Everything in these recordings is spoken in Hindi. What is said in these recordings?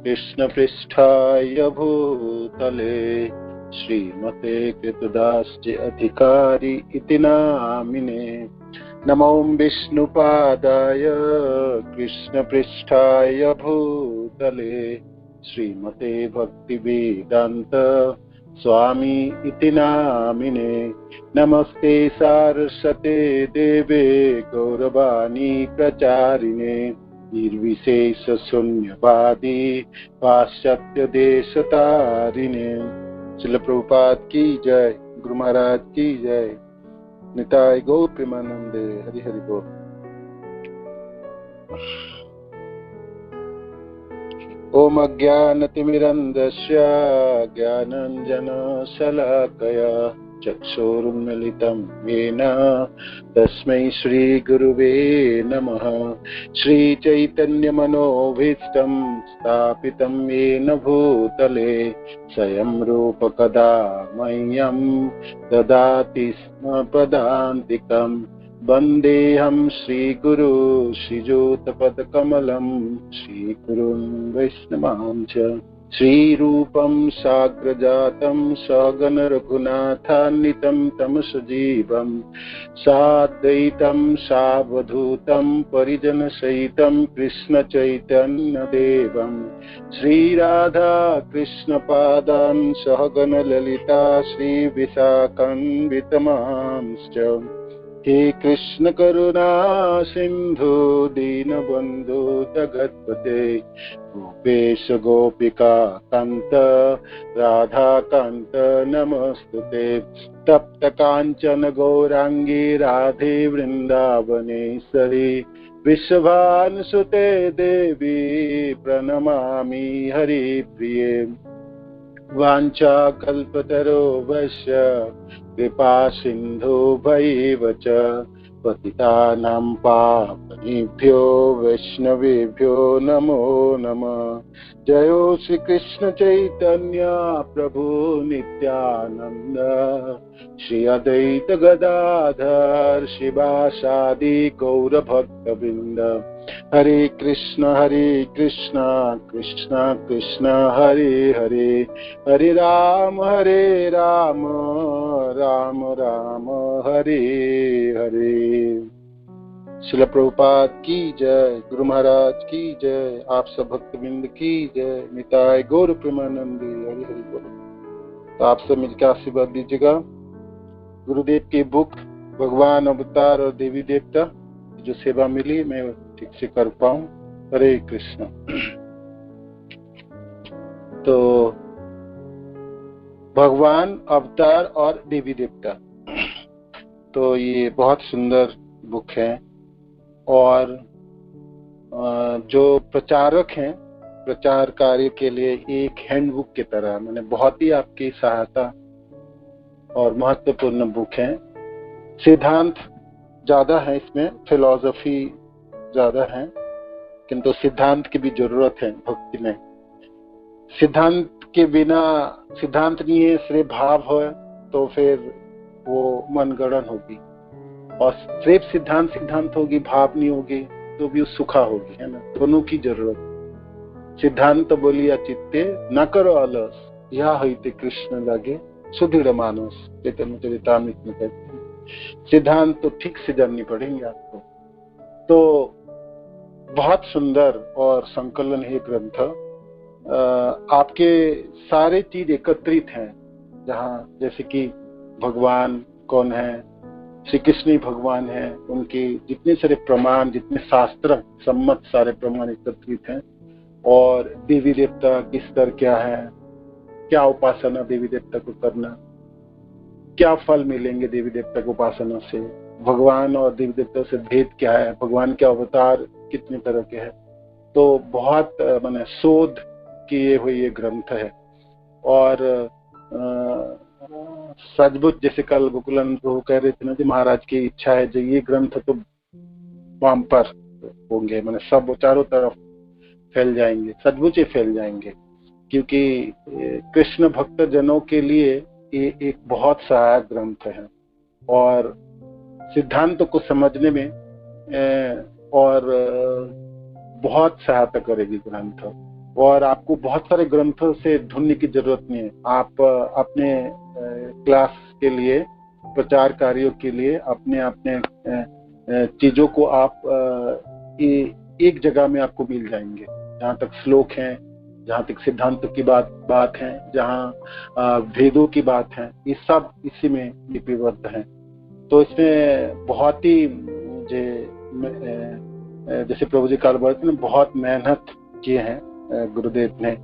कृष्णपृष्ठाय भूतले श्रीमते कृतदास्य अधिकारी इति नामिने। नमो विष्णुपादाय कृष्णपृष्ठाय भूतले श्रीमते भक्तिवेदान्त स्वामी इति नामिने। नमस्ते सारस्वते देवे गौरवाणी प्रचारिणे निर्विशेष शून्यवादी पाश्चात्य देशतारिणे। श्रील प्रभुपाद की जय, गुरु महाराज की जय। निताय गौर प्रेमानंदे। हरि हरि बोल। ओम अज्ञानतिमिरन्धस्य ज्ञानाञ्जनशलाकया चक्षुरुन्मीलितं येन तस्मै श्रीगुरुवे नमः। श्रीचैतन्यमनोभीष्टं स्थापितं येन भूतले स्वयं रूप कदा मह्यं ददाति स्म पदान्तिकम्। वन्देऽहं श्रीगुरु श्रीयुतपदकमलं श्रीगुरुं वैष्णवांश्च। श्रीरूपं साग्रजातं सगण रघुनाथान्वितं तं सजीवं साद्वैतं सावधूतं परिजनसहितं कृष्णचैतन्यदेवं श्रीराधा कृष्णपादान् सहगण ललिता श्रीविशाखान्वितमांश्च। हे कृष्ण करुणा सिंधु दीनबंधु जगत्पते गोपेश गोपिका कांत राधा कांत नमस्तुते। तप्त कांचन गौरांगी राधे वृंदावनेश्वरी विश्वभानुसुते देवी प्रणमामि हरिप्रिये। वाञ्छाकल्पतरुभ्यश्च कृपा सिन्धु भैव च पतितानां पावनेभ्यो वैष्णवेभ्यो नमो नमः। जयो श्री कृष्ण चैतन्य प्रभु नित्यानंद श्री अद्वैत गदाधर शिवासादि गौर भक्तवृंद। हरे कृष्ण कृष्ण कृष्ण हरे हरे हरे राम राम राम हरे हरे। श्रील प्रभुपाद की जय, गुरु महाराज की जय, आप सब भक्तवृंद की जय। निताय गौर प्रेमानंदी। हरि हरि बोल। तो आप सब मिलकर आशीर्वाद दीजिएगा। गुरुदेव की बुक भगवान अवतार और देवी देवता जो सेवा मिली मैं ठीक से कर पाऊं। हरे कृष्ण। तो भगवान अवतार और देवी देवता, तो ये बहुत सुंदर बुक है। और जो प्रचारक हैं प्रचार कार्य के लिए एक हैंडबुक की तरह, मैंने बहुत ही आपकी सहायता और महत्वपूर्ण बुक है। सिद्धांत ज्यादा है इसमें, फिलॉसफी ज्यादा है, किंतु सिद्धांत की भी जरूरत है भक्ति में। सिद्धांत के बिना, सिद्धांत नहीं है सिर्फ भाव हो तो फिर वो मनगढ़ंत होगी, और सिर्फ सिद्धांत होगी भाव नहीं होगी तो भी सुखा होगी, है ना। दोनों की जरूरत। सिद्धांत बोलिया चित्ते न करो अलस, यह हईते कृष्ण लगे सुदृढ़ मानस, चैतन्य चरितामृत में कहते हैं। सिद्धांत तो ठीक से जाननी पड़ेंगे आपको। तो बहुत सुंदर और संकलन है ग्रंथ। आपके सारे चीज एकत्रित हैं, जहाँ जैसे कि भगवान कौन है, श्री कृष्ण ही भगवान है, उनके जितने सारे प्रमाण, जितने शास्त्र सम्मत सारे प्रमाण एकत्रित हैं। और देवी देवता की स्तर क्या है, क्या उपासना देवी देवता को करना, क्या फल मिलेंगे देवी देवता को उपासना से, भगवान और देवी देवता से भेद क्या है, भगवान के अवतार कितने तरह के हैं। तो बहुत माने शोध किए हुए ये ग्रंथ है। और सचमुच जैसे कल गोकुलानंद प्रभु कह रहे थे ना कि महाराज की इच्छा है जो ये ग्रंथ तो वाम पर होंगे, माने सब चारों तरफ फैल जाएंगे, सचमुच ही फैल जाएंगे, क्योंकि कृष्ण भक्त जनों के लिए ये एक बहुत सहायक ग्रंथ है। और सिद्धांत को समझने में और बहुत सहायता करेगी ग्रंथ। और आपको बहुत सारे ग्रंथों से ढूंढने की जरूरत नहीं है। आप अपने क्लास के लिए, प्रचार कार्यों के लिए अपने अपने चीजों को आप एक जगह में आपको मिल जाएंगे। जहाँ तक श्लोक हैं, जहाँ तक सिद्धांतों की बात है, जहाँ भेदों की बात है, ये सब इसी में लिपिबद्ध है। तो इसमें बहुत ही जैसे प्रभु जी काल ने बहुत मेहनत किए हैं गुरुदेव ने,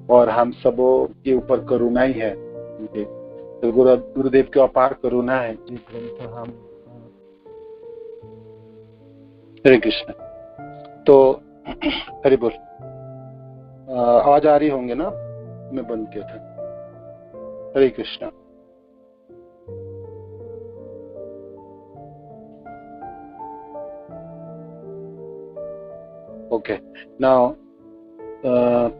और हम सबों के ऊपर करुणा ही है। तो गुरुदेव की अपार करुणा है। हम हरे कृष्ण। तो हरि बोल। आवाज आ रही होंगे ना? मैं बंद किया था। हरे कृष्ण। ओके, नाउ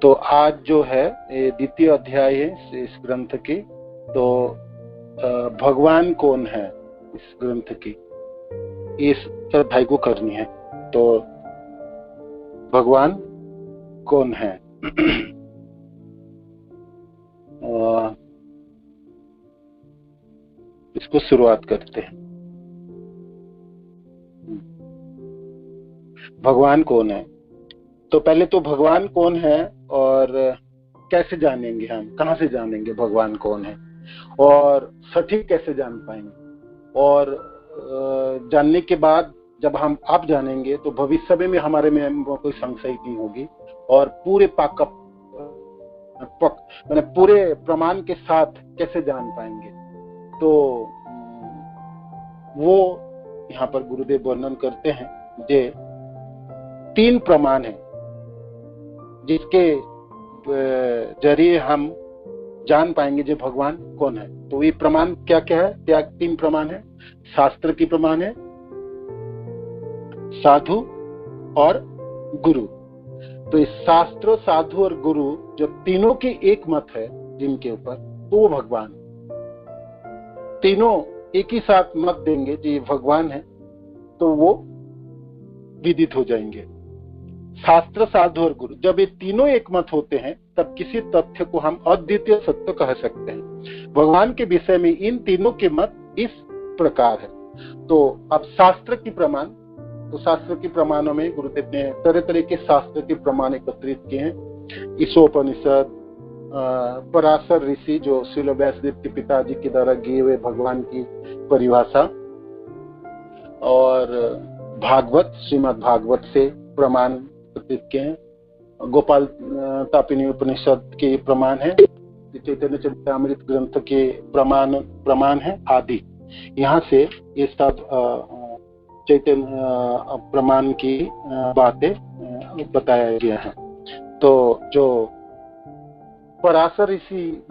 तो आज जो है ये द्वितीय अध्याय है इस ग्रंथ की। तो भगवान कौन है इस ग्रंथ की, इस अध्याय को करनी है। तो भगवान कौन है? इसको शुरुआत करते हैं। भगवान कौन है? तो पहले तो भगवान कौन है और कैसे जानेंगे, हम कहाँ से जानेंगे भगवान कौन है, और सटीक कैसे जान पाएंगे। और जानने के बाद जब हम आप जानेंगे तो भविष्य में हमारे में कोई संशय नहीं होगी, और पूरे मैंने पूरे प्रमाण के साथ कैसे जान पाएंगे। तो वो यहाँ पर गुरुदेव वर्णन करते हैं जे 3 प्रमाण है जिसके जरिए हम जान पाएंगे जो भगवान कौन है। तो ये प्रमाण क्या क्या है? क्या 3 प्रमाण है? शास्त्र की प्रमाण है, साधु और गुरु। तो इस शास्त्र, साधु और गुरु जो तीनों की एक मत है जिनके ऊपर, तो वो भगवान। तीनों एक ही साथ मत देंगे कि ये भगवान है, तो वो विदित हो जाएंगे। शास्त्र, साधु और गुरु, जब ये तीनों एक मत होते हैं तब किसी तथ्य को हम अद्वितीय सत्य कह सकते हैं। भगवान के विषय में इन तीनों के मत इस प्रकार है। तो अब शास्त्र की प्रमाण, तो शास्त्र की प्रमाणों में गुरुदेव ने तरह तरह के शास्त्र के प्रमाण एकत्रित किए हैं। ईशोपनिषद, पराशर ऋषि जो श्रील व्यासदेव के पिताजी के द्वारा दिए हुए भगवान की परिभाषा, और भागवत, श्रीमद् भागवत से प्रमाण एकत्रित किए हैं। गोपाल तापिनी उपनिषद के प्रमाण है, चैतन्य चरितामृत ग्रंथ के प्रमाण है आदि। यहाँ से ये सब चैतन्य प्रमाण की बातें बताया गया है। तो जो पराशर ऋषि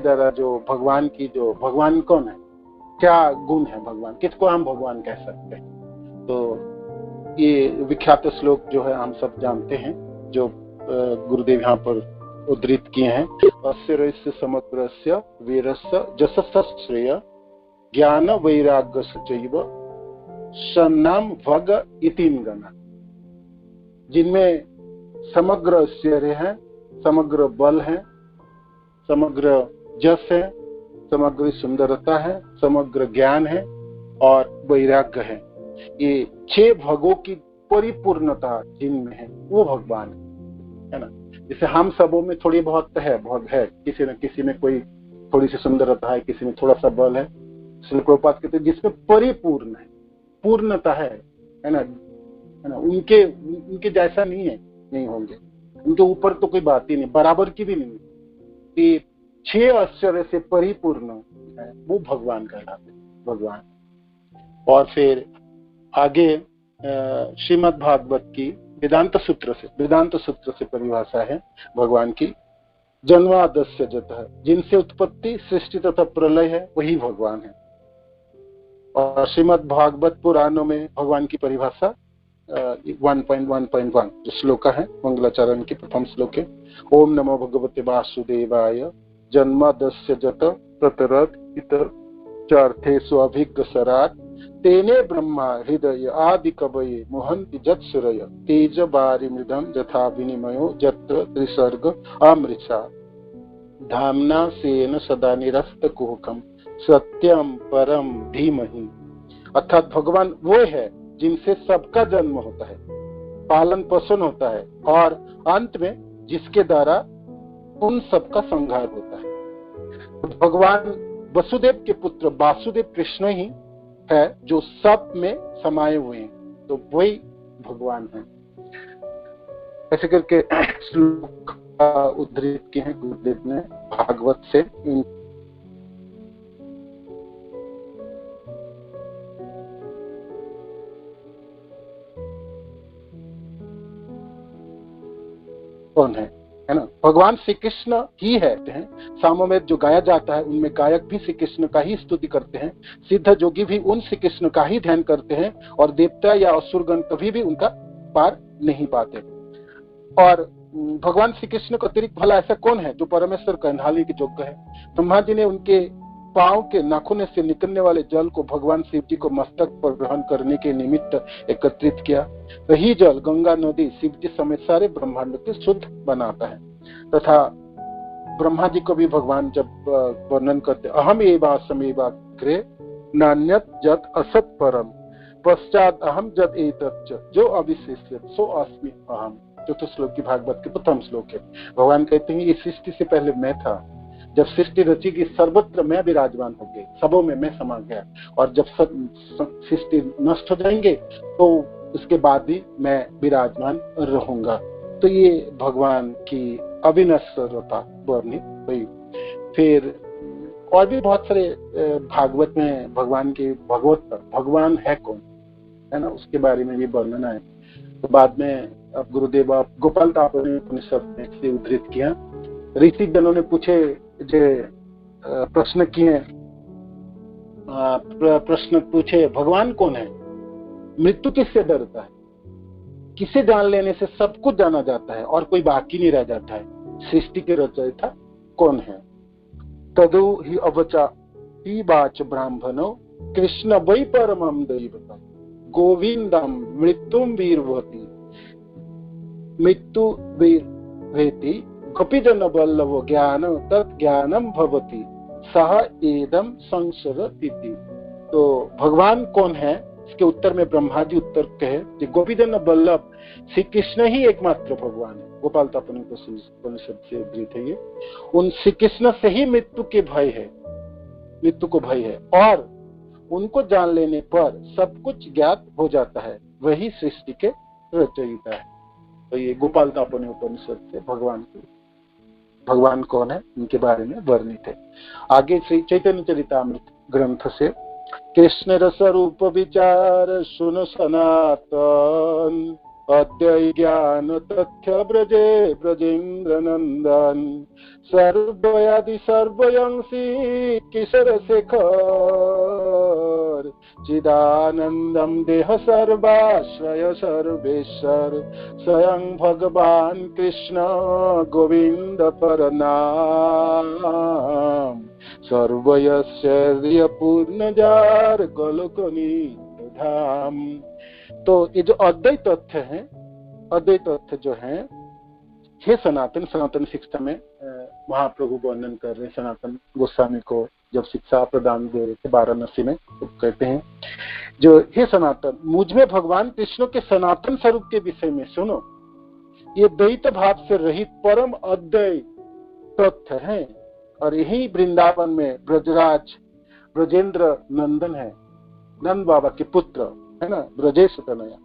द्वारा जो भगवान की, जो भगवान कौन है, क्या गुण है भगवान, किसको हम भगवान कह सकते हैं। तो ये विख्यात श्लोक जो है हम सब जानते हैं, जो गुरुदेव यहाँ पर उद्धृत किए हैं। अस्य समग्रस्य वीरस्य जसस्य श्रेय ज्ञान वैराग्य सचैव सन्नाम भग इतिन गणा। जिनमें समग्र ऐश्वर्य है, समग्र बल है, समग्र जस है, समग्र सुंदरता है, समग्र ज्ञान है और वैराग्य है। ये 6 भगों की परिपूर्णता जिनमें है वो भगवान है ना। जैसे हम सबों में थोड़ी बहुत है, बहुत है, किसी न किसी में कोई थोड़ी सी सुंदरता है, किसी में थोड़ा सा बल है। श्री प्रभुपाद कहते हैं जिसमें परिपूर्ण है, पूर्णता है ना, उनके जैसा नहीं है, नहीं होंगे, उनके ऊपर तो कोई बात ही नहीं, बराबर की भी नहीं। कि 6 ऐश्वर्य से परिपूर्ण है वो भगवान कहलाते हैं, भगवान। और फिर आगे श्रीमद् भागवत की वेदांत सूत्र से परिभाषा है भगवान की। जन्मादस्य जतः, जिनसे उत्पत्ति, सृष्टि तथा प्रलय है, वही भगवान है। और श्रीमद् भागवत पुराणों में भगवान की परिभाषा 1.1.1 जो श्लोक है, मंगलाचरण की प्रथम श्लोक है। ओम नमो भगवते वासुदेवाय जन्मादस्य जत प्रतरत इतर चार्थे स्वाभिज्ञ सराट तेने ब्रह्मा हृदय आदि कवये मोहंति जत्सुरय तेज बारी मृदम यथा विनिमयो जत्र त्रिसर्ग अमृषा धामना सेन सदा निरस्त कुहकम सत्यम परम धीमहि। अर्थात भगवान वो है जिनसे सबका जन्म होता है, पालन पोषण होता है और अंत में जिसके द्वारा उन सबका संहार होता है। भगवान वसुदेव के पुत्र वासुदेव कृष्ण ही है जो सब में समाये हुए हैं, तो वही भगवान है। ऐसे करके श्लोक उद्धृत किए हैं गुरुदेव ने भागवत से। कौन है ना? भगवान श्री कृष्ण ही है। सामवेद जो गाया जाता है उनमें गायक भी श्री कृष्ण का ही स्तुति करते हैं, सिद्ध जोगी भी उन श्री कृष्ण का ही ध्यान करते हैं और देवता या असुरगण कभी भी उनका पार नहीं पाते। और भगवान श्री कृष्ण को अतिरिक्त भला ऐसा कौन है जो परमेश्वर कहलाने के योग्य है? ब्रह्मा जी ने उनके पांव के नाखून से निकलने वाले जल को भगवान शिव जी को मस्तक पर ग्रहण करने के निमित्त एकत्रित किया। वही जल गंगा नदी शिव जी समेत सारे ब्रह्मांड को शुद्ध बनाता है। तथा ब्रह्मा जी को भी भगवान जब वर्णन करते अहम एवासमेवाग्रे नान्यत जत असत परम पश्चात अहम जत एतच्च जो अविशेष्यत सो अस्मि अहम। चतुर्थ श्लोक की भागवत के प्रथम श्लोक है। भगवान कहते हैं इस सृष्टि से पहले मैं था, जब सृष्टि रची की सर्वत्र मैं विराजमान हो गई, सबों में मैं समा गया, और जब सृष्टि नष्ट हो जाएंगे तो उसके बाद भी मैं विराजमान रहूंगा। तो ये भगवान की अविनश्वरता वर्णित हुई। फिर और भी बहुत सारे भागवत में भगवान के भगवान है कौन, है ना, उसके बारे में भी वर्णन है। तो बाद में अब गुरुदेव आप गोपाल तापने उपनिषद में से उद्धृत किया। ऋषि जनों ने पूछे जो प्रश्न किए, प्रश्न पूछे भगवान कौन है, मृत्यु किससे डरता है, किसे जान लेने से सब कुछ जाना जाता है और कोई बाकी नहीं रह जाता है, सृष्टि के रचयिता कौन है? तदु ही अवचा ही वाच ब्राह्मणो कृष्ण वै परमं दैवतम गोविंदम मृत्युम वीरभति मृत्यु वीरभेति कपिजन वल्लभो ज्ञान तत् ज्ञानम भवति सह एदम संसरति। तो भगवान कौन है, इसके उत्तर में ब्रह्मा जी उत्तर कहे कि गोपीजन वल्लभ श्री कृष्ण ही एकमात्र भगवान है। गोपाल तापन उपनिषद से उद्धृत है ये। उन श्री कृष्ण से ही मृत्यु को भय है और उनको जान लेने पर सब कुछ ज्ञात हो जाता है, वही सृष्टि के रचयिता है। तो ये गोपाल तापन उपनिषद से भगवान कौन है उनके बारे में वर्णित है। आगे श्री चैतन्य चरितामृत ग्रंथ से कृष्ण रस रूप विचार सुन सनातन अद्वै ज्ञान तथ्य ब्रजे ब्रजेन्द्र नंदन सर्वयादि सर्वयंसी किशोर शेखर चिदानंदम देह सर्वाश्रय सर्वेश्वर स्वयं भगवान कृष्ण गोविंद परनाम सर्वयस्य पूर्ण जार गोलोकनी धाम। तो ये जो अद्वैत तथ्य है, अद्वैत तथ्य जो है, हे सनातन शिक्षा में महाप्रभु वर्णन कर रहे, सनातन गोस्वामी को जब शिक्षा प्रदान दे रहे थे वाराणसी में, तो कहते हैं जो हे सनातन मुझ में भगवान कृष्ण के सनातन स्वरूप के विषय में सुनो, ये द्वैत भाव से रहित परम अद्वैत तथ्य है और यही वृंदावन में ब्रजराज ब्रजेंद्र नंदन है, नंद बाबा के पुत्र है ना, ब्रजेश तनया,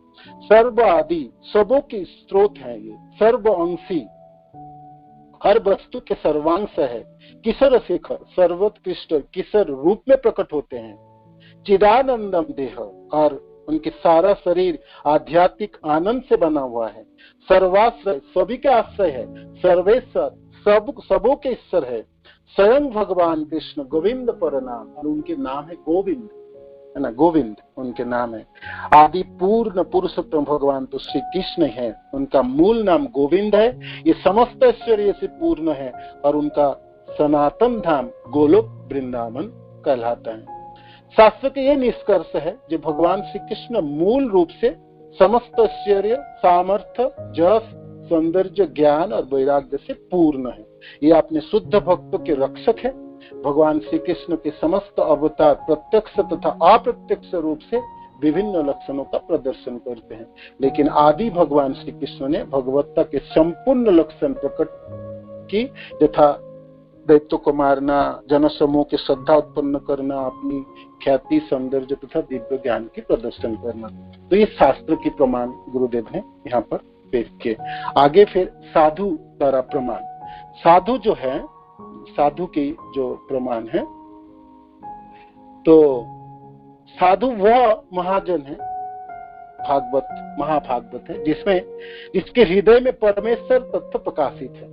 सर्व आदि सबों के स्रोत है, ये सर्व अंशी हर वस्तु के सर्वांश है, किशोर शेखर सर्वोत्कृष्ट किशोर रूप में प्रकट होते हैं, चिदानंदम देह और उनके सारा शरीर आध्यात्मिक आनंद से बना हुआ है, सर्वाश्रय सभी का आश्रय है, सर्वेश्वर सबों के ईश्वर है, स्वयं भगवान कृष्ण गोविंद परनाम और उनके नाम है गोविंद, है ना, गोविंद उनके नाम है। आदि पूर्ण पुरुषोत्तम भगवान तो श्री कृष्ण है, उनका मूल नाम गोविंद है, ये समस्त ऐश्वर्य से पूर्ण है और उनका सनातन धाम गोलोक वृंदावन कहलाता है। शास्त्र के यह निष्कर्ष है जो भगवान श्री कृष्ण मूल रूप से समस्त ऐश्वर्य, सामर्थ्य, जस, सौंदर्य, ज्ञान और वैराग्य से पूर्ण है। ये अपने शुद्ध भक्तों के रक्षक है। भगवान श्री कृष्ण के समस्त अवतार प्रत्यक्ष तथा अप्रत्यक्ष रूप से विभिन्न लक्षणों का प्रदर्शन करते हैं, लेकिन आदि भगवान श्री कृष्ण ने भगवत्ता के संपूर्ण लक्षण प्रकट की, यथा दैत्यों को मारना, जनसमूह की श्रद्धा उत्पन्न करना, अपनी ख्याति, सौंदर्य तथा दिव्य ज्ञान की प्रदर्शन करना। तो ये शास्त्र की प्रमाण गुरुदेव ने यहाँ पर पेश किए। आगे फिर साधु द्वारा प्रमाण। साधु जो है, साधु की जो प्रमाण है, तो साधु वह महाजन है, भागवत, महाभागवत है, जिसमें जिसके हृदय में परमेश्वर तत्व प्रकाशित है,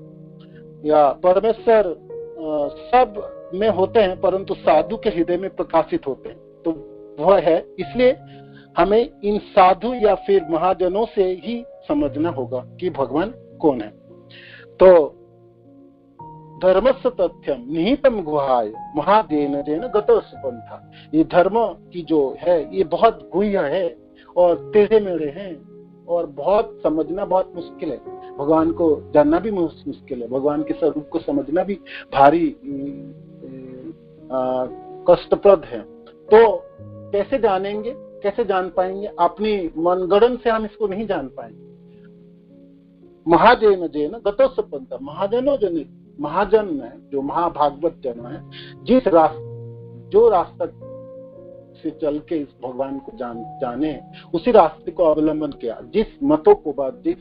या परमेश्वर सब में होते हैं परंतु साधु के हृदय में प्रकाशित होते हैं, तो वह है। इसलिए हमें इन साधु या फिर महाजनों से ही समझना होगा कि भगवान कौन है। तो धर्मस्य तथ्यम निहितम गुहाय महादेन जेन गतोस पंथा, ये धर्म की जो है ये बहुत गुह्य है और टेढ़े मेढ़े हैं और बहुत समझना बहुत मुश्किल है। भगवान को जानना भी मुश्किल है, भगवान के स्वरूप को समझना भी भारी कष्टप्रद है। तो कैसे जानेंगे, कैसे जान पाएंगे? अपनी मनगढ़ंत से हम इसको नहीं जान पाएंगे। महाजन जेन गतोस पंथा, महाजनों जन, महाजन है जो महाभागवत जन है, जो रास्ता से चल के इस भगवान को जाने, उसी रास्ते को अवलंबन किया, जिस मतों को जिस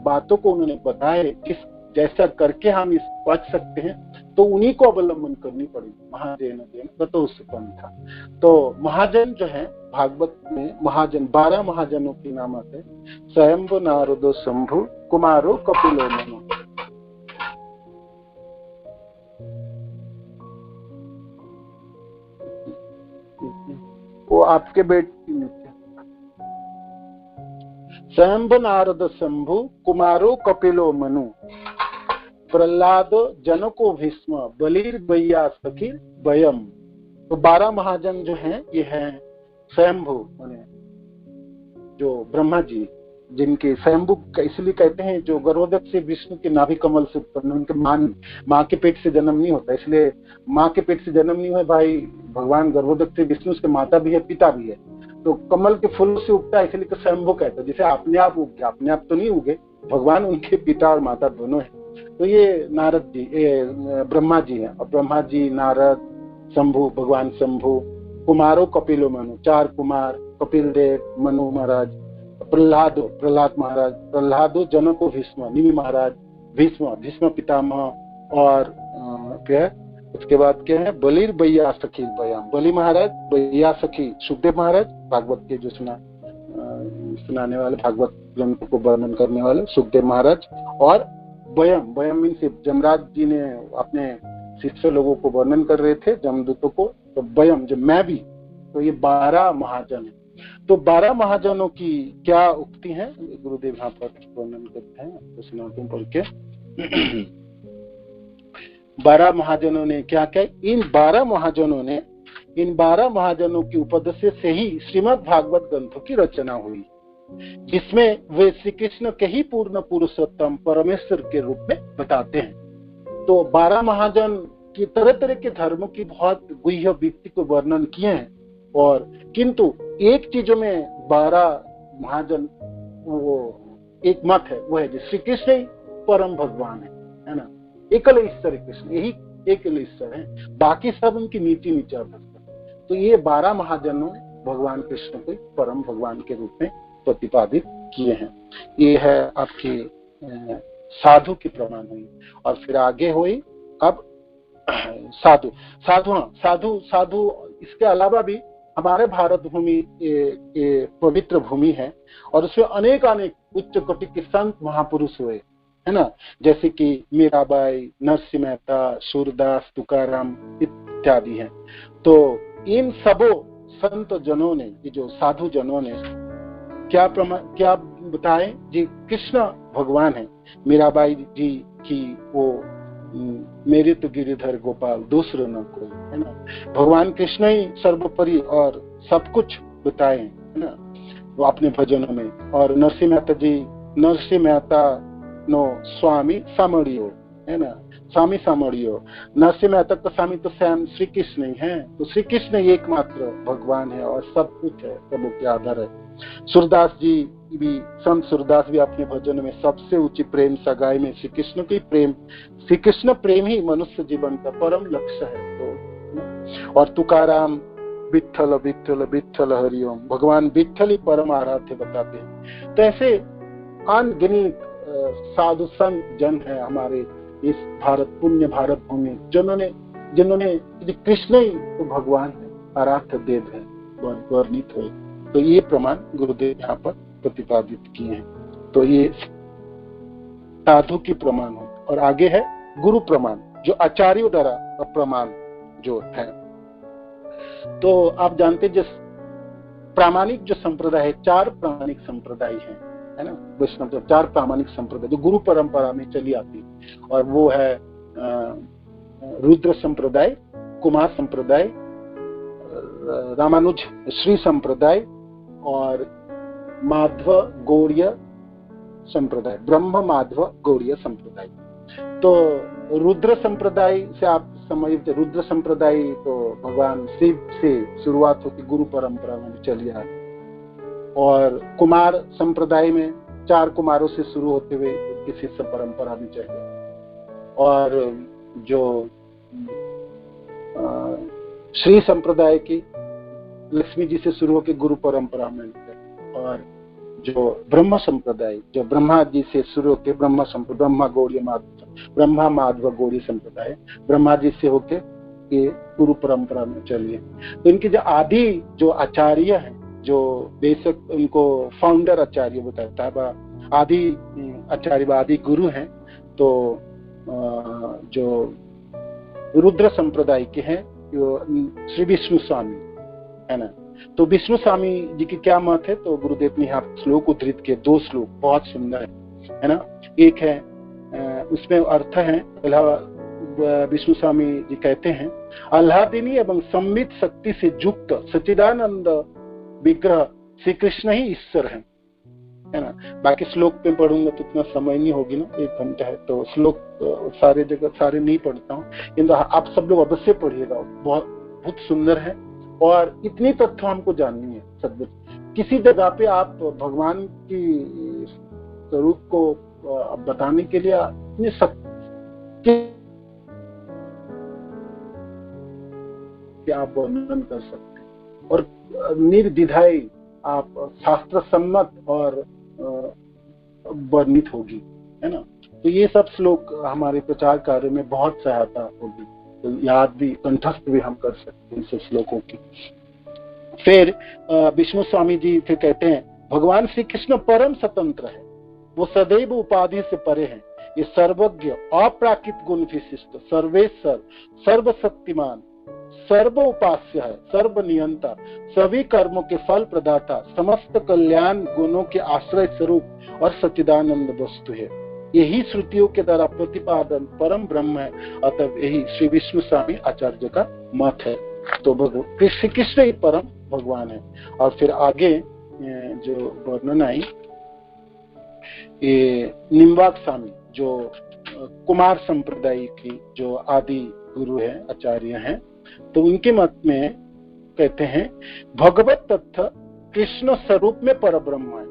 बातों को उन्होंने बताए, किस जैसा करके हम इस बच सकते हैं, तो उन्हीं को अवलंबन करनी पड़ेगी। महाजन जेन गतोस पंथा। तो महाजन जो है भागवत में महाजन 12 महाजनों की नामत है। स्वयंभु नारदो शंभु कुमारो कपिलो मनु। वो आपके बेटे नीचे। स्वयंभु नारद शंभु कुमारो कपिलो मनु, प्रहलाद जनको भीष्म बलिर भैया सखीर वयम। तो 12 महाजन जो हैं ये हैं स्वयंभु, माने जो ब्रह्मा जी, जिनके स्वयंभु इसलिए कहते हैं, जो गर्भोदक से विष्णु के नाभि कमल से उत्पन्न, उनके माँ के पेट से जन्म नहीं होता, इसलिए माँ के पेट से जन्म नहीं हुआ भाई, भगवान गर्भोदक से विष्णु उसके माता भी है पिता भी है, तो कमल के फूल से उगता है, इसलिए तो स्वयंभु कहते हैं। जैसे अपने आप उग गया, अपने आप तो नहीं उगे, भगवान उनके पिता और माता दोनों है। तो ये नारद जी, ब्रह्मा जी है, और ब्रह्मा जी, नारद, शंभु, भगवान शंभु, कुमारो कपिलो मनु, 4 कुमार, कपिल देव, मनु महाराज, प्रहलाद महाराज, प्रहलादो जनको भीष्म, निमि महाराज, भीष्म पितामह, और क्या उसके बाद क्या है, बलिर भैया सखी बयाम, बलि महाराज, भैया सखी सुखदेव महाराज, भागवत के जो सुनाने वाले, भागवत ग्रंथ को वर्णन करने वाले सुखदेव महाराज, और वयम मीन से जमराज जी ने अपने शिष्य लोगों को वर्णन कर रहे थे, जमदूतों को, तो वयम जो मैं भी, तो ये 12 महाजन है। तो 12 महाजनों की क्या उक्ति है, गुरुदेव यहाँ पर वर्णन करते हैं, तो सुनाते हैं पढ़ के। 12 महाजनों ने क्या क्या, इन 12 महाजनों की उपदेश से ही श्रीमद् भागवत ग्रंथों की रचना हुई, जिसमें वे श्री कृष्ण के ही पूर्ण पुरुषोत्तम परमेश्वर के रूप में बताते हैं। तो 12 महाजन की तरह तरह के धर्मों की बहुत गुह्य व्यक्ति को वर्णन किए हैं, और किंतु एक चीजों में 12 महाजन वो एक मत है, वो है श्री कृष्ण ही परम भगवान है ना, एकल ईश्वर कृष्ण, यही एकल ईश्वर है, बाकी सब उनकी नीचे नीचे। तो ये 12 महाजनों ने भगवान कृष्ण को परम भगवान के रूप में प्रतिपादित किए हैं। ये है आपकी साधु की प्रमाण हुई, और फिर आगे हुई अब साधु इसके अलावा भी हमारे भारत भूमि पवित्र भूमि है, और उसमें अनेक उच्च कोटि के संत महापुरुष हुए, है ना, जैसे कि मीराबाई, नरसिंह मेहता, सूरदास, तुकाराम इत्यादि हैं। तो इन सबों संत जनों ने, ये जो साधु जनों ने क्या बताए जी, कृष्ण भगवान है। मीराबाई जी की वो मेरे तो गिरिधर गोपाल दूसरा न कोई, है ना। भगवान कृष्ण ही सर्वोपरि और सब कुछ बताए, है ना, वो अपने भजनों में। और नरसिंह मेहता नो स्वामी सामरियो, है ना, स्वामी सामरियो। नरसिंह मेहता का स्वामी तो स्वयं श्री कृष्ण ही है। तो श्री कृष्ण ही एकमात्र भगवान है और सब कुछ है, सबों के आधार है। सूरदास जी भी, संत सूरदास भी अपने भजन में सबसे ऊंची प्रेम सगाई में श्री कृष्ण की प्रेम, श्री कृष्ण प्रेम ही मनुष्य जीवन का परम लक्ष्य है। तो और तुकाराम विठ्ठल विठ्ठल विठ्ठल हरिओम, भगवान विठ्ठल ही परम आराध्य बताते हैं। तो ऐसे अनगिनत साधु संत जन है हमारे इस पुण्य भारत भूमि, जिन्होंने कृष्ण ही तो भगवान है, आराध्य देव है, वर्णित है। तो ये प्रमाण गुरुदेव यहाँ पर प्रतिपादित किए हैं। तो ये साधु की प्रमाण हो। और आगे है गुरु प्रमाण, जो आचार्यों द्वारा प्रमाण जो है। तो आप जानते जिस प्रामाणिक जो संप्रदाय है, 4 प्रामाणिक संप्रदाय है ना, वैष्णव तो 4 प्रामाणिक संप्रदाय जो गुरु परंपरा में चली आती, और वो है रुद्र संप्रदाय, कुमार संप्रदाय, रामानुज श्री संप्रदाय और माधव गौड़ीय संप्रदाय, ब्रह्म माधव गौड़ीय संप्रदाय। तो रुद्र संप्रदाय से आप समझते, रुद्र संप्रदाय तो भगवान शिव से शुरुआत होकर गुरु परंपरा में चली आ रही, और कुमार संप्रदाय में 4 कुमारों से शुरू होते हुए किसी शिष्य परंपरा में चले, और जो श्री संप्रदाय की लक्ष्मी जी से शुरू होकर गुरु परंपरा में, और जो ब्रह्म संप्रदाय जो ब्रह्मा जी से शुरू होकर ब्रह्मा माधव गौड़ी संप्रदाय, ब्रह्मा जी से होकर ये गुरु परंपरा में चलिए। तो इनके जो आदि जो आचार्य हैं, जो बेशक उनको फाउंडर आचार्य बताता है, आदि आचार्य आदि गुरु हैं, तो जो रुद्र संप्रदाय के हैं श्री विष्णु स्वामी, है ना। तो विष्णु स्वामी जी की क्या मत है, तो गुरुदेव ने यहाँ श्लोक उद्धृत किए, 2 श्लोक बहुत सुंदर है ना। एक है उसमें अर्थ है, विष्णु स्वामी जी कहते हैं, आह्लादिनी एवं सम्मित शक्ति से युक्त सच्चिदानंद विग्रह श्री कृष्ण ही ईश्वर है ना। बाकी श्लोक पे पढ़ूंगा तो इतना समय नहीं होगी ना, 1 घंटा है, तो श्लोक सारे जगह सारे नहीं पढ़ता हूँ, किंतु आप सब लोग अवश्य पढ़िएगा, बहुत सुंदर है। और इतनी तथ्य हमको जाननी है सदगुरु, किसी जगह पे आप भगवान की स्वरूप को बताने के लिए इतने कि आप वर्णन कर सकते हैं, और निर्द्विधाई आप शास्त्र सम्मत और वर्णित होगी, है ना। तो ये सब श्लोक हमारे प्रचार कार्य में बहुत सहायता होगी, तो याद भी, कंठस्थ भी हम कर सकते हैं इन श्लोकों की। फिर विष्णु स्वामी जी फिर कहते हैं, भगवान श्री कृष्ण परम स्वतंत्र है, वो सदैव उपाधि से परे हैं, ये सर्वज्ञ अप्राकृत गुण विशिष्ट, सर्वेश्वर, सर्वशक्तिमान, सर्व उपास्य है, सर्व नियंता, सभी कर्मों के फल प्रदाता, समस्त कल्याण गुणों के आश्रय स्वरूप और सच्चिदानंद वस्तु है। यही श्रुतियों के द्वारा प्रतिपादन परम ब्रह्म है, अतः यही श्री विष्णु स्वामी आचार्य का मत है। तो श्री कृष्ण ही परम भगवान है। और फिर आगे जो वर्णन आई, ये निम्बाक स्वामी जो कुमार संप्रदाय की जो आदि गुरु है, आचार्य हैं, तो उनके मत में कहते हैं, भगवत तत्व कृष्ण स्वरूप में पर ब्रह्म है,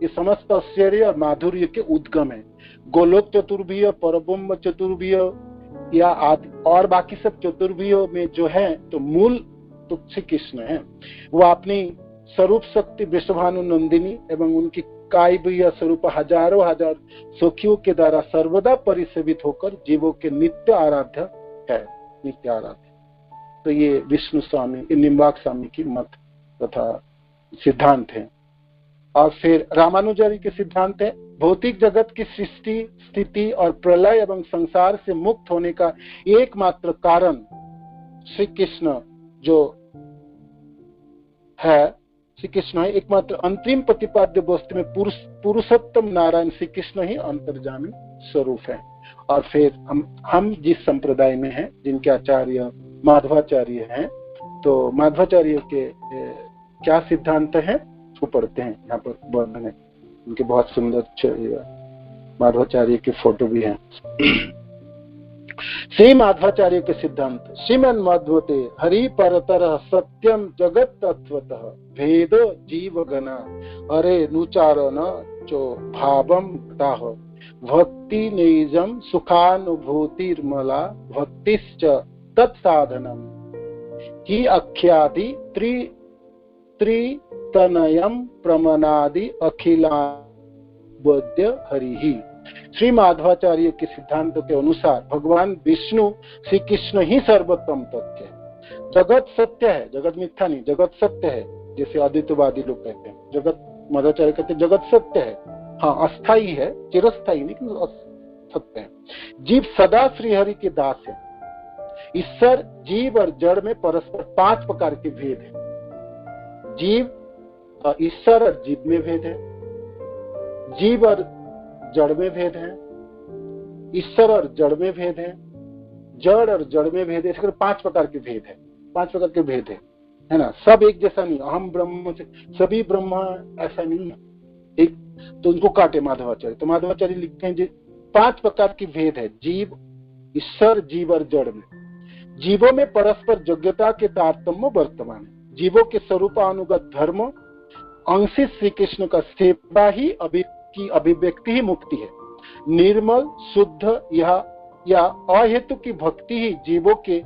ये समस्त ऐश्वर्य और माधुर्य के उद्गम है। गोलोक चतुर्भुज, परब्रह्म चतुर्भुज या आदि और बाकी सब चतुर्भुजों में जो है, तो मूल तो श्री कृष्ण है। वो अपनी स्वरूप शक्ति वृषभानु नंदिनी एवं उनकी कायवीय स्वरूप हजारों हजार सखियों के द्वारा सर्वदा परिसेवित होकर जीवों के नित्य आराध्य है, नित्य आराध्य। तो ये विष्णु स्वामी, निम्बाक स्वामी की मत तथा सिद्धांत है। और फिर रामानुजारी के सिद्धांत है, भौतिक जगत की सृष्टि, स्थिति और प्रलय एवं संसार से मुक्त होने का एकमात्र कारण श्री कृष्ण जो है, श्री कृष्ण है, एकमात्र अंतरिम प्रतिपाद्य वस्तु में पुरुषोत्तम नारायण श्री कृष्ण ही अंतर्जामी स्वरूप है। और फिर हम जिस संप्रदाय में हैं, जिनके आचार्य माधवाचार्य हैं, तो माधवाचार्य के क्या सिद्धांत है वो पढ़ते हैं। यहाँ पर वर्णन है उनके, बहुत सुंदर माधवाचार्य की फोटो भी है। श्री माधवाचार्य के सिद्धांत, श्रीमन मध्वते हरि परतर सत्यम जगत तत्वतः भेद जीव गना अरे नुचारण चो भावम ताह भक्ति निजम सुखानुभूतिर्मला भक्तिश्च तत्साधनम ही अख्यादि त्रितनयम प्रमनादि अखिला बोध्य हरि ही। श्री माधवाचार्य के सिद्धांत के अनुसार भगवान विष्णु श्री कृष्ण ही सर्वोत्तम तथ्य है। जगत सत्य है, जगत मिथ्या नहीं, जगत सत्य है, जैसे अद्वैतवादी लोग कहते हैं। जगत माधवाचार्य कहते हैं जगत सत्य है, हाँ अस्थाई है, चिरस्थाई नहीं, सत्य है। जीव सदा श्रीहरि के दास है। ईश्वर जीव और जड़ में परस्पर 5 प्रकार के भेद है। जीव ईश्वर और जीव में भेद है, जीव और जड़ में भेद है, ईश्वर और जड़ में भेद है, जड़ और जड़ में भेद है। 5 प्रकार के भेद है, 5 प्रकार के भेद है ना। सब एक जैसा नहीं, अहम ब्रह्म से सभी ब्रह्म ऐसा नहीं है एक। तो उनको काटे माधवाचार्य, तो माधवाचार्य लिखते हैं 5 प्रकार की भेद है जीव, ईश्वर, जीव और जड़ में। जीवों में परस्पर योग्यता के तारतम्य वर्तमान है। जीवों के स्वरूपानुगत धर्म अंशी श्री कृष्ण का सेवा ही की अभिव्यक्ति ही मुक्ति है। निर्मल शुद्ध या अहेतु की भक्ति ही जीवों के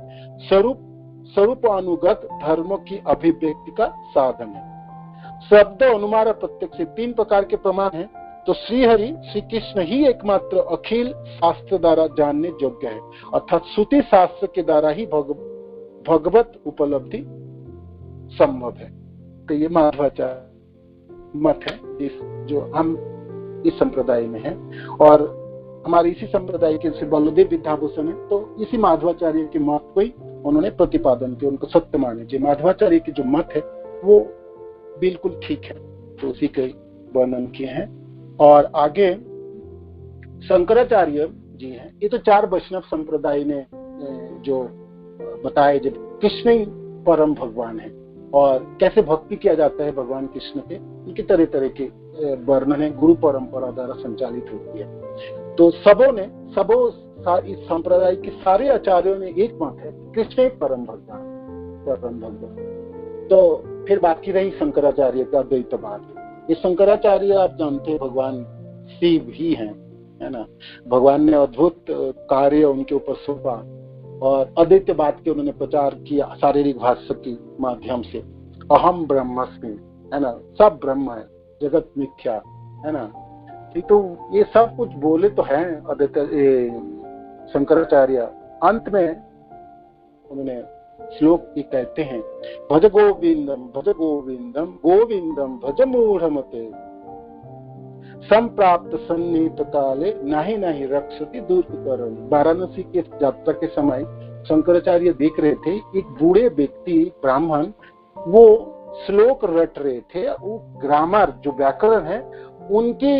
स्वरूपानुगत धर्म की अभिव्यक्ति का साधन है। शब्द, अनुमान और प्रत्यक्ष से 3 प्रकार के प्रमाण हैं। तो श्रीहरि श्री कृष्ण ही एकमात्र अखिल शास्त्र द्वारा जानने योग्य है, अर्थात श्रुति शास्त्र के द्वारा ही भगवत उपलब्धि संभव है। तो ये माधवाचार्य मत है जो हम इस संप्रदाय में है। और हमारे इसी संप्रदाय के श्री बलदेव विद्याभूषण है, तो इसी माधवाचार्य के मत को ही उन्होंने प्रतिपादन किया, उनको सत्य माने। जो माधवाचार्य की जो मत है वो बिल्कुल ठीक है, तो उसी के वर्णन किए हैं। और आगे शंकराचार्य जी हैं, ये तो 4 वैष्णव संप्रदाय ने जो बताए, जब कृष्ण ही परम भगवान है और कैसे भक्ति किया जाता है भगवान कृष्ण के, उनकी तरह तरह के वर्णन है, गुरु परंपरा द्वारा संचालित होती है। तो इस संप्रदाय के सारे आचार्यों ने एक मत है, कृष्ण ही परम भगवान। तो फिर बाकी रही शंकराचार्य का द्वैतवाद। ये शंकराचार्य आप जानते हैं भगवान शिव ही हैं, है ना। भगवान ने अद्भुत कार्य उनके ऊपर सौंपा और अद्वैतवाद के उन्होंने प्रचार किया शारीरिक भाष्य के माध्यम से। अहम ब्रह्मास्मि, है ना, सब ब्रह्म है, जगत मिथ्या, है ना। तो ये सब कुछ बोले तो हैं शंकराचार्य। अंत में उन्होंने श्लोक भी कहते हैं, भज गोविंदम गोविंदम भज मूढ़मते संप्राप्त सन्निहित काले नाही नाही रक्षति दूरकरण। वाराणसी के यात्रा के समय शंकराचार्य देख रहे थे, एक बूढ़े व्यक्ति ब्राह्मण वो श्लोक रट रहे थे। वो ग्रामर जो व्याकरण है उनकी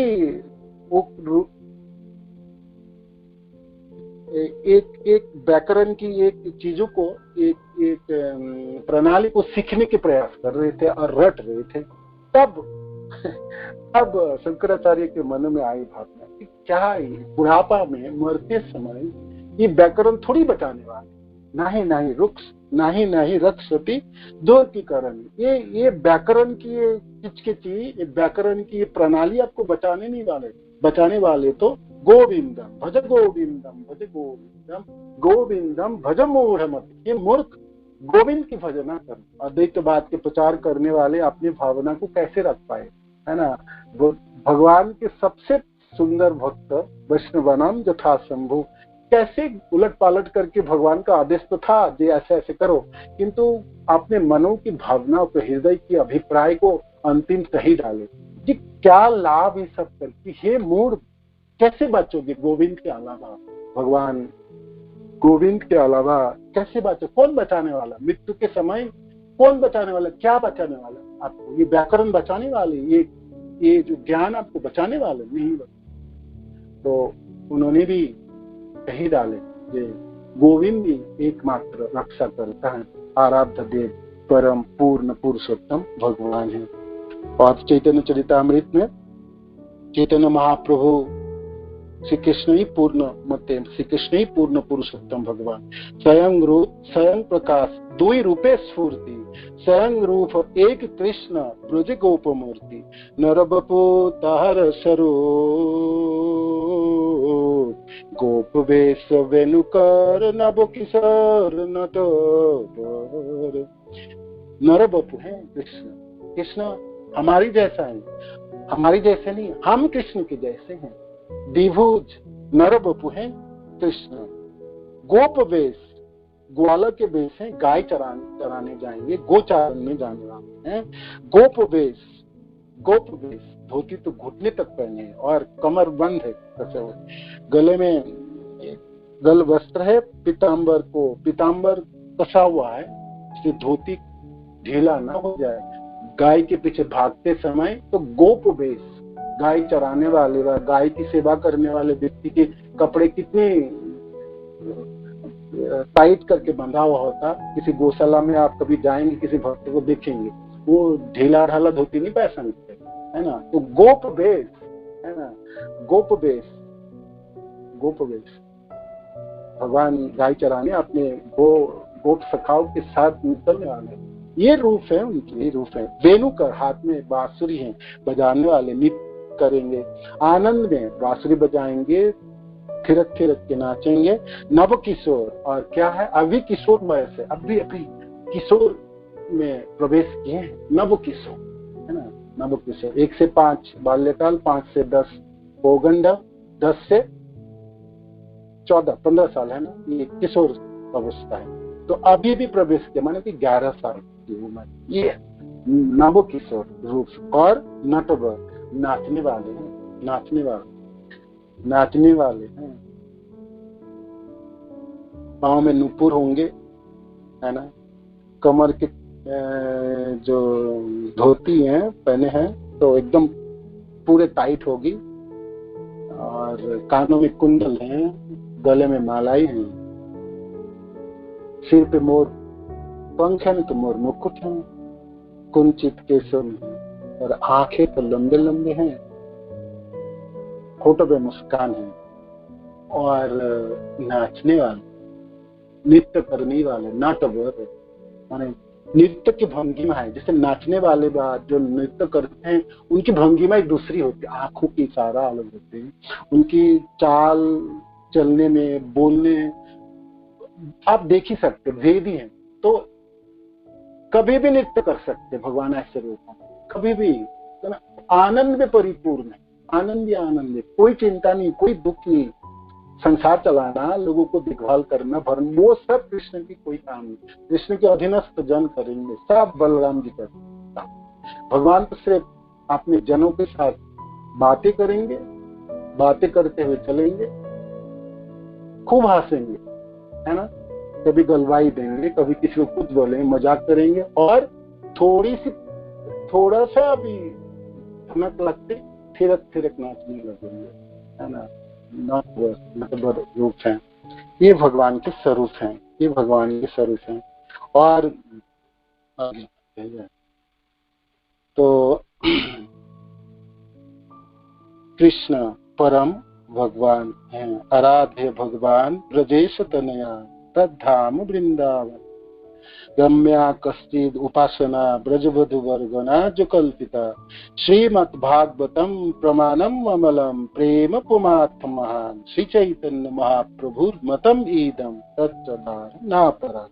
एक व्याकरण की एक चीजों को एक प्रणाली को सीखने के प्रयास कर रहे थे और रट रहे थे। तब शंकराचार्य के मन में आई भावना कि क्या बुढ़ापा में मरते समय ये व्याकरण थोड़ी बचाने वाले, नाही रुक्ष नाही रक्षति दूर की कारण। ये व्याकरण की ये व्याकरण की प्रणाली आपको बचाने नहीं वाले, बचाने वाले तो गोविंदम भज गोविंदम भज मूढ़मते। ये मूर्ख गोविंद की भजना कर, अद्वैतवाद के प्रचार करने वाले अपनी भावना को कैसे रख पाए, है ना। भगवान के सबसे सुंदर भक्त वैष्णवानाम यथा शंभु, कैसे उलट पालट करके भगवान का आदेश तो था जे ऐसे ऐसे करो, किंतु अपने मनों की भावना को, हृदय की अभिप्राय को अंतिम सही डाले। जी क्या लाभ ये सब करके, हे मूढ़ कैसे बचोगे गोविंद के अलावा, भगवान गोविंद के अलावा कैसे बचो, कौन बचाने वाला। मृत्यु के समय कौन बचाने वाला, क्या बचाने वाला आपको? ये व्याकरण बचाने वाले, ये जो ज्ञान आपको बचाने वाले नहीं बचाने। तो उन्होंने भी कही डाले कि गोविंद ही एकमात्र रक्षा करता है, आराध्य देव परम पूर्ण पुरुषोत्तम भगवान है। और चैतन्य चरितामृत में चैतन्य महाप्रभु श्री कृष्ण ही पूर्ण मते, श्री कृष्ण ही पूर्ण पुरुषोत्तम भगवान, स्वयं रूप स्वयं प्रकाश दो ही रूपे स्फूर्ति, स्वयं रूप एक कृष्ण ब्रज गोप मूर्ति, नर बपु ताहर स्वरूप, गोप वेश वेणुकर नभ किशोर नटवर। नर बपु है कृष्ण, कृष्ण हमारी जैसा है, हमारी जैसे नहीं, हम कृष्ण के जैसे हैं। द्विभुज नर बपु है कृष्ण, गोप वेश ग्वाला के वेश है, गाय चराने जाएंगे, गोचारण में जाने वाले हैं। गोप वेश धोती तो घुटने तक पहने हैं और कमर बंद है, गले में गल वस्त्र है, पीताम्बर कसा हुआ है, इसलिए धोती ढीला ना हो जाए। गाय के पीछे भागते समय तो गोप वेश, गाय चराने वाले व गाय की सेवा करने वाले व्यक्ति के कपड़े कितने टाइट करके बंधा हुआ होता। किसी गौशाला में आप कभी जाएंगे, किसी भक्त को देखेंगे, वो ढीला ढाला धोती नहीं पहनते, है ना। तो गोप वेश, है ना, गोप वेश भगवान गाय चराने अपने गोप सखाओं के साथ निकलने वाले, ये रूप है उनके, ये रूप है। वेणुकर हाथ में बांसुरी है, बजाने वाले, नृत्य करेंगे, आनंद में बांसुरी बजाएंगे, थिरक के नाचेंगे। नव किशोर, और क्या है, अभी किशोर वयस है, अभी किशोर में प्रवेश किए हैं, नव किशोर, है ना, नव किशोर। 1 से 5 बाल्यकाल, 5 से 10 पौगंड, 10 से 14-15 साल, है ना, ये किशोर अवस्था है। तो अभी भी प्रवेश किया, माने कि 11 साल की उम्र, ये नव किशोर रूप। और नटवर नाचने वाले हैं, नाचने वाले हैं, पाँव में नुपुर होंगे, है ना, कमर के जो धोती है पहने हैं तो एकदम पूरे टाइट होगी, और कानों में कुंडल हैं, गले में मालाई है, सिर पे मोर पंख है तो मोर मुकुट है, कुंचित केशों में, और आंखें तो लंबे लंबे हैं, होठों पे मुस्कान है। और नाचने वाले, नृत्य करने वाले, नटवर माने नृत्य की भंगिमा है। जैसे नाचने वाले जो नृत्य करते हैं उनकी भंगिमा एक दूसरी होती है, आंखों की इशारा अलग होते हैं, उनकी चाल चलने में, बोलने, आप देख ही सकते, भेदी है। तो कभी भी नृत्य कर सकते भगवान ऐसे रूप में, कभी भी, तो ना, आनंद में परिपूर्ण है, आनंद ही आनंद है, कोई चिंता नहीं, कोई दुख नहीं। संसार चलाना, लोगों को देखभाल करना, भरण, वो सब कृष्ण की कोई काम नहीं। कृष्ण के अधीनस्थ जन करेंगे, सब बलराम जी करते। भगवान तो सिर्फ अपने जनों के साथ बातें करेंगे, बातें करते हुए चलेंगे, खूब हंसेंगे, है ना, कभी गलवाई देंगे, कभी किसी को कुछ बोलेंगे, मजाक करेंगे, और थोड़ा सा भी धमक लगते थिरक नाचने लगेंगे, है ना। नटवर रूप है, ये भगवान के स्वरूप हैं, ये भगवान के स्वरूप हैं। और तो कृष्ण परम भगवान हैं, आराध्य भगवान ब्रजेश तनया तद्धाम वृंदावन, गम्या कश्चिद उपासना ब्रजवधु वर्गना जो कल्पिता, श्रीमद् भागवतम प्रमाणम अमलम प्रेम पुमार्थ महान, श्री चैतन्य महाप्रभु मतम ईदम तत्दार नापरा।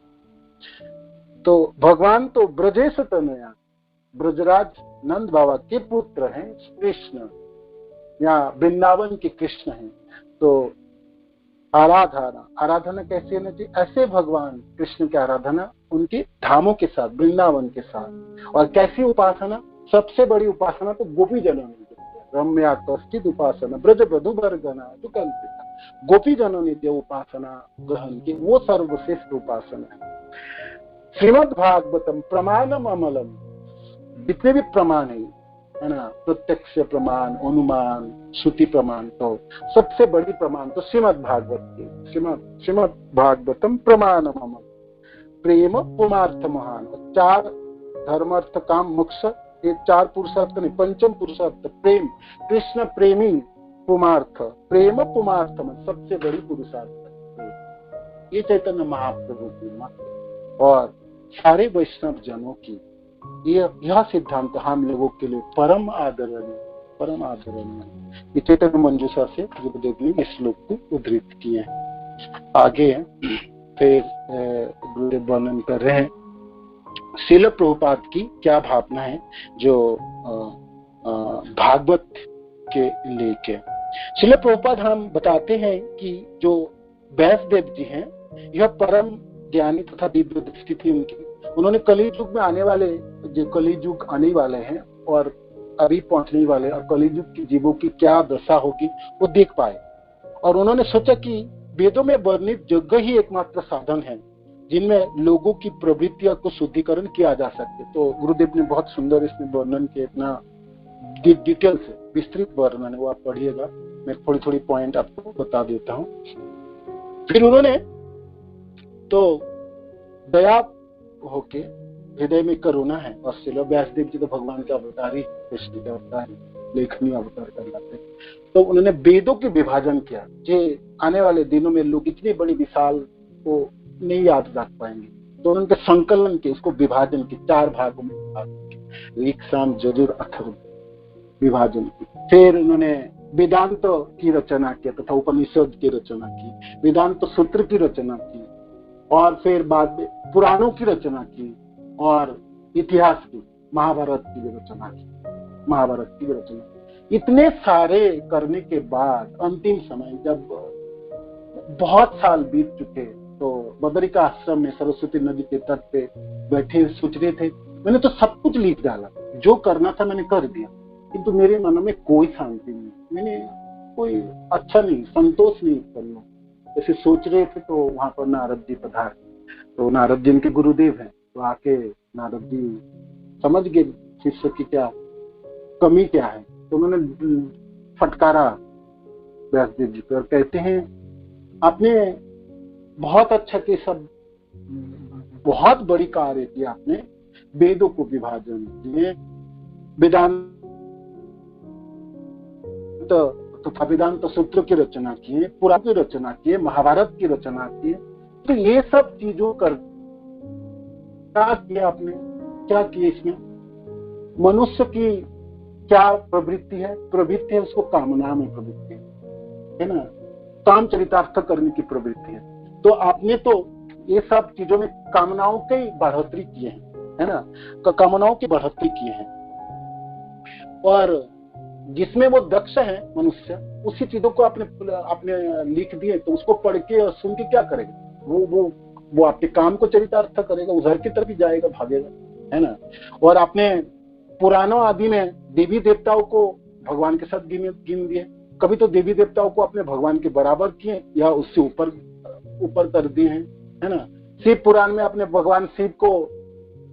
तो भगवान तो ब्रजेश तनया, ब्रजराज नंद बाबा के पुत्र हैं कृष्ण, यहाँ वृंदावन के कृष्ण हैं। तो आराधना कैसी होनी चाहिए? ऐसे भगवान कृष्ण की आराधना उनके धामों के साथ, वृंदावन के साथ। और कैसी उपासना? सबसे बड़ी उपासना तो गोपी जनों ने, रम्या कश्चिद उपासना ब्रजवधु वर्गना जो कल्पिता, गोपी जनों ने जो उपासना ग्रहण की वो सर्वश्रेष्ठ उपासना है। श्रीमद् भागवतम प्रमाणम अमलम, जितने भी प्रमाण है ना, प्रत्यक्ष प्रमाण, अनुमान, श्रुति प्रमाण, तो सबसे बड़ी प्रमाण तो श्रीमद् भागवत की। श्रीमद् भागवतम प्रमाणम अमलम, प्रेम पुमार्थ महान। 4 धर्म अर्थ काम मोक्ष, ये 4 पुरुषार्थ नहीं, पंचम पुरुषार्थ प्रेम, कृष्ण प्रेमी पुमार्थ, प्रेम पुमार्थ में सबसे बड़ी पुरुषार्थ ये चैतन्य महाप्रभु की और सारे वैष्णव जनों की यह सिद्धांत हम लोगों के लिए परम आदरणीय। ये चैतन्य मंजूषा से गुरुदेव ने इस श्लोक को उद्धृत किए हैं। आगे फिर गुरुदेव वर्णन कर रहे हैं श्रील प्रभुपाद की क्या भावना है जो भागवत के लेके। श्रील प्रभुपाद हम बताते हैं कि जो व्यासदेव जी हैं यह परम ज्ञानी तथा दिव्य दृष्टि थी उनकी। उन्होंने कलियुग में आने वाले, जो कलियुग आने वाले हैं और अभी पहुंचने वाले और कलियुग की जीवों की क्या दशा होगी वो देख पाए, और उन्होंने सोचा कि वेदों में वर्णित यज्ञ ही एकमात्र साधन है जिनमें लोगों की प्रवृत्तियों को शुद्धिकरण किया जा सके। तो गुरुदेव ने बहुत सुंदर इसमें वर्णन किया, इतना डिटेल से विस्तृत वर्णन है, वो आप पढ़िएगा। मैं थोड़ी पॉइंट आपको बता देता हूँ। फिर उन्होंने तो दया होके, हृदय में करुणा है, और श्रील व्यासदेव जी तो भगवान के अवतार ही, कृष्ण के अवतार, लेखनीय अवतार कहलाते। तो उन्होंने वेदों के विभाजन किया, जो आने वाले दिनों में लोग इतनी बड़ी विशाल को नहीं याद रख पाएंगे, तो उनके संकलन के, इसको विभाजन के 4 भागों में विभाजन किया, ऋक् साम यजुर अथर्व विभाजन की। फिर उन्होंने वेदांत की रचना की तथा उपनिषद की रचना की, वेदांत सूत्र की रचना की, और फिर बाद में पुराणों की रचना की, और इतिहास की, महाभारत की रचना की, महाभारत की रचना। इतने सारे करने के बाद अंतिम समय जब बहुत साल बीत चुके, तो बदरिका आश्रम में सरस्वती नदी के तट पे बैठे सोच रहे थे, मैंने तो सब कुछ लिख डाला, जो करना था मैंने कर दिया, किंतु मेरे मन में कोई शांति नहीं, मैंने कोई अच्छा नहीं, संतोष नहीं करना, ऐसे सोच रहे थे। तो वहां पर नारद जी पधारे। तो नारद जी इनके गुरुदेव हैं, तो आके नारद जी समझ गए शिष्य की क्या कमी क्या है, तो उन्होंने फटकारा व्यासदेव जी को और कहते हैं आपने बहुत अच्छा किया, सब बहुत बड़ी कार्य किया आपने, वेदों को विभाजन किए, वेदांत तथा वेदांत सूत्र की रचना किए, पुराण की रचना किए, महाभारत की रचना किए। तो ये सब चीजों कर क्या किया आपने, क्या किया इसमें? मनुष्य की क्या प्रवृत्ति है? प्रवृत्ति है उसको कामना में प्रवृत्ति है ना, काम चरितार्थ करने की प्रवृत्ति है। तो आपने तो ये सब चीजों में कामनाओं की बढ़ोतरी किए हैं, है ना, कामनाओं की बढ़ोतरी किए हैं, और जिसमें वो दक्ष है मनुष्य, उसी चीजों को आपने लिख दिए, तो उसको पढ़ के और सुन के क्या करेगा? वो आपके काम को चरितार्थ करेगा, उधर की तरफ ही जाएगा, भागेगा, है ना। और आपने पुराणों आदि में देवी देवताओं को भगवान के साथ गिन दिए, कभी तो देवी देवताओं को अपने भगवान के बराबर किए या उससे ऊपर कर दिए हैं, है ना। शिव पुराण में अपने भगवान शिव को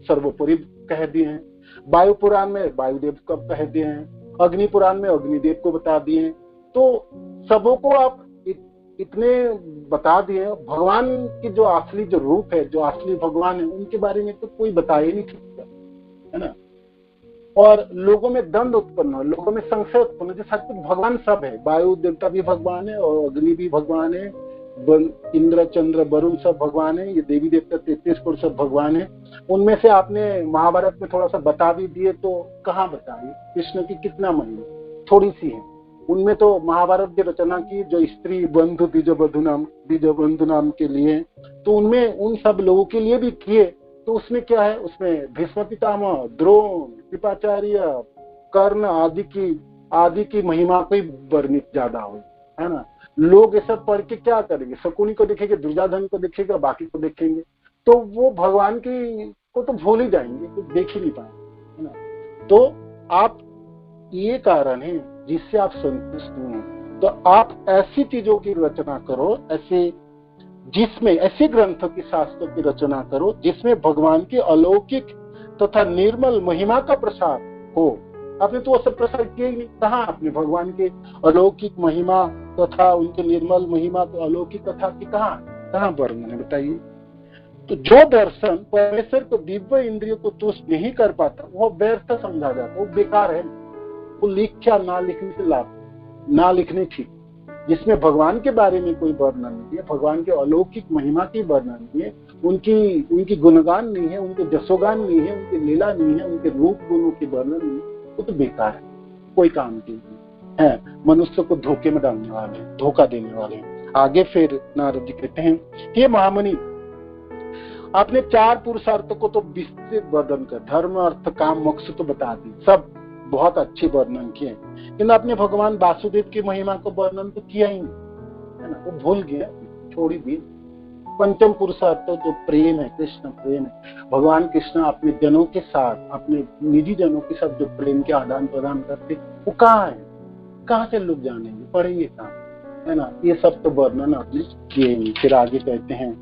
सर्वोपरि कह दिए हैं, वायु पुराण में वायुदेव को कह दिए हैं, अग्नि पुराण में अग्निदेव को बता दिए हैं। तो सबों को आप इतने बता दिए, भगवान की जो असली जो रूप है, जो असली भगवान है, उनके बारे में तो कोई बता ही नहीं सकता, है ना। और लोगों में द्वंद्व उत्पन्न हो, लोगों में संशय उत्पन्न हो, जैसा कुछ भगवान सब है, वायु देवता भी भगवान है और अग्नि भी भगवान है, इंद्र चंद्र वरुण सब भगवान है, ये देवी देवता 33 करोड़ सब भगवान है। उनमें से आपने महाभारत में थोड़ा सा बता भी दिए, तो कहाँ बताइए कृष्ण की कितना महिमा, थोड़ी सी है। उनमें तो महाभारत की रचना की जो स्त्री बंधु द्विजबंधु नाम के लिए, तो उनमें उन सब लोगों के लिए भी किए। तो उसमें क्या है, उसमें भीष्म पितामह, द्रोण, कृपाचार्य, कर्ण आदि की महिमा को वर्णित ज्यादा हो, है ना। लोग ये सब पढ़ के क्या करेंगे? शकुनी को देखेंगे, दुर्योधन को देखेगा, बाकी को देखेंगे, तो वो भगवान की को तो भूल ही जाएंगे, कुछ देख ही नहीं पाएंगे, है ना। तो आप ये कारण है जिससे आप संतुष्ट हो, तो आप ऐसी चीजों की रचना करो, ऐसे जिसमें ऐसे ग्रंथों की शास्त्रों की रचना करो जिसमें भगवान की अलौकिक तथा निर्मल महिमा का प्रसार हो। आपने तो वो सब प्रसार किया ही नहीं। कहाँ आपने भगवान के अलौकिक महिमा तथा उनके निर्मल महिमा तो अलौकिक कथा की कहाँ वर्णन है, बताइए। तो जो दर्शन परमेश्वर को दिव्य इंद्रियों को तुष्ट नहीं कर पाता वो व्यर्थ समझा जाता, वो बेकार है। वो लिखा ना लिखने से लाभ, ना लिखने ठीक। जिसमें भगवान के बारे में कोई वर्णन नहीं है, भगवान के अलौकिक महिमा की वर्णन नहीं है, उनकी गुणगान नहीं है, उनके जसोगान नहीं है, उनकी लीला नहीं है, उनके रूप गुणों की वर्णन नहीं है, वो तो बेकार है, कोई काम की नहीं है, मनुष्य को धोखे में डालने वाले, धोखा देने वाले। आगे फिर नारद जी कहते हैं, हे महामुनि, आपने 4 पुरुषार्थों को तो विस्तृत वर्णन कर, धर्म अर्थ काम मोक्ष तो बता दी, सब बहुत अच्छे वर्णन किए, लेकिन आपने भगवान वासुदेव की महिमा को वर्णन तो किया ही नहीं, है ना, वो भूल गया, छोड़ ही दी। पंचम पुरुषार्थ जो प्रेम है, कृष्ण प्रेम है, भगवान कृष्ण अपने जनों के साथ, अपने निजी जनों के साथ जो प्रेम के आदान प्रदान करते, वो कहाँ है, कहाँ से लोग जानेंगे, पढ़ेंगे कहाँ, है ना। ये सब तो वर्णन आपने किए नहीं। फिर आगे कहते हैं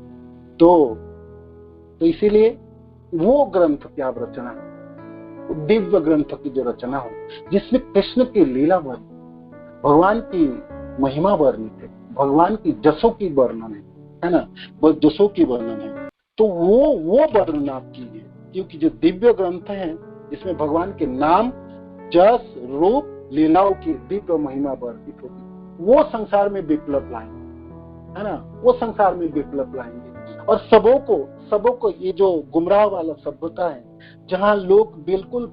तो इसीलिए वो ग्रंथ की आप रचना, दिव्य ग्रंथ की जो रचना हो जिसमें कृष्ण की लीला वर्णन, भगवान की महिमा वर्णित है, भगवान की जसों की वर्णन है ना, वो जसों की वर्णन है, तो वो वर्णन आप कीजिए। क्योंकि जो दिव्य ग्रंथ है जिसमें भगवान के नाम, जस, रूप, लीलाओं की दिव्य महिमा वर्णित होगी, वो संसार में विप्लव लाएंगे, है ना, वो संसार में विप्लव लाएंगे। और सबों को ये जो गुमराह वाला सभ्यता है, जहां लोग बिल्कुल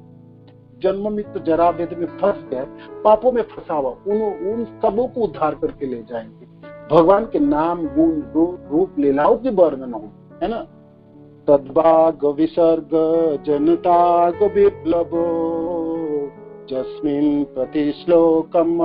जन्म मृत्यु जरा भेद में फंस गए, पापों में फंसा हुआ, उन सबों को उद्धार करके ले जाएंगे। भगवान के नाम, गुण, रूप, लीलाओं की वर्णन हो, है ना। तद्भाग विसर्ग जनताग विप्लवो जस्मिन् प्रति श्लोकम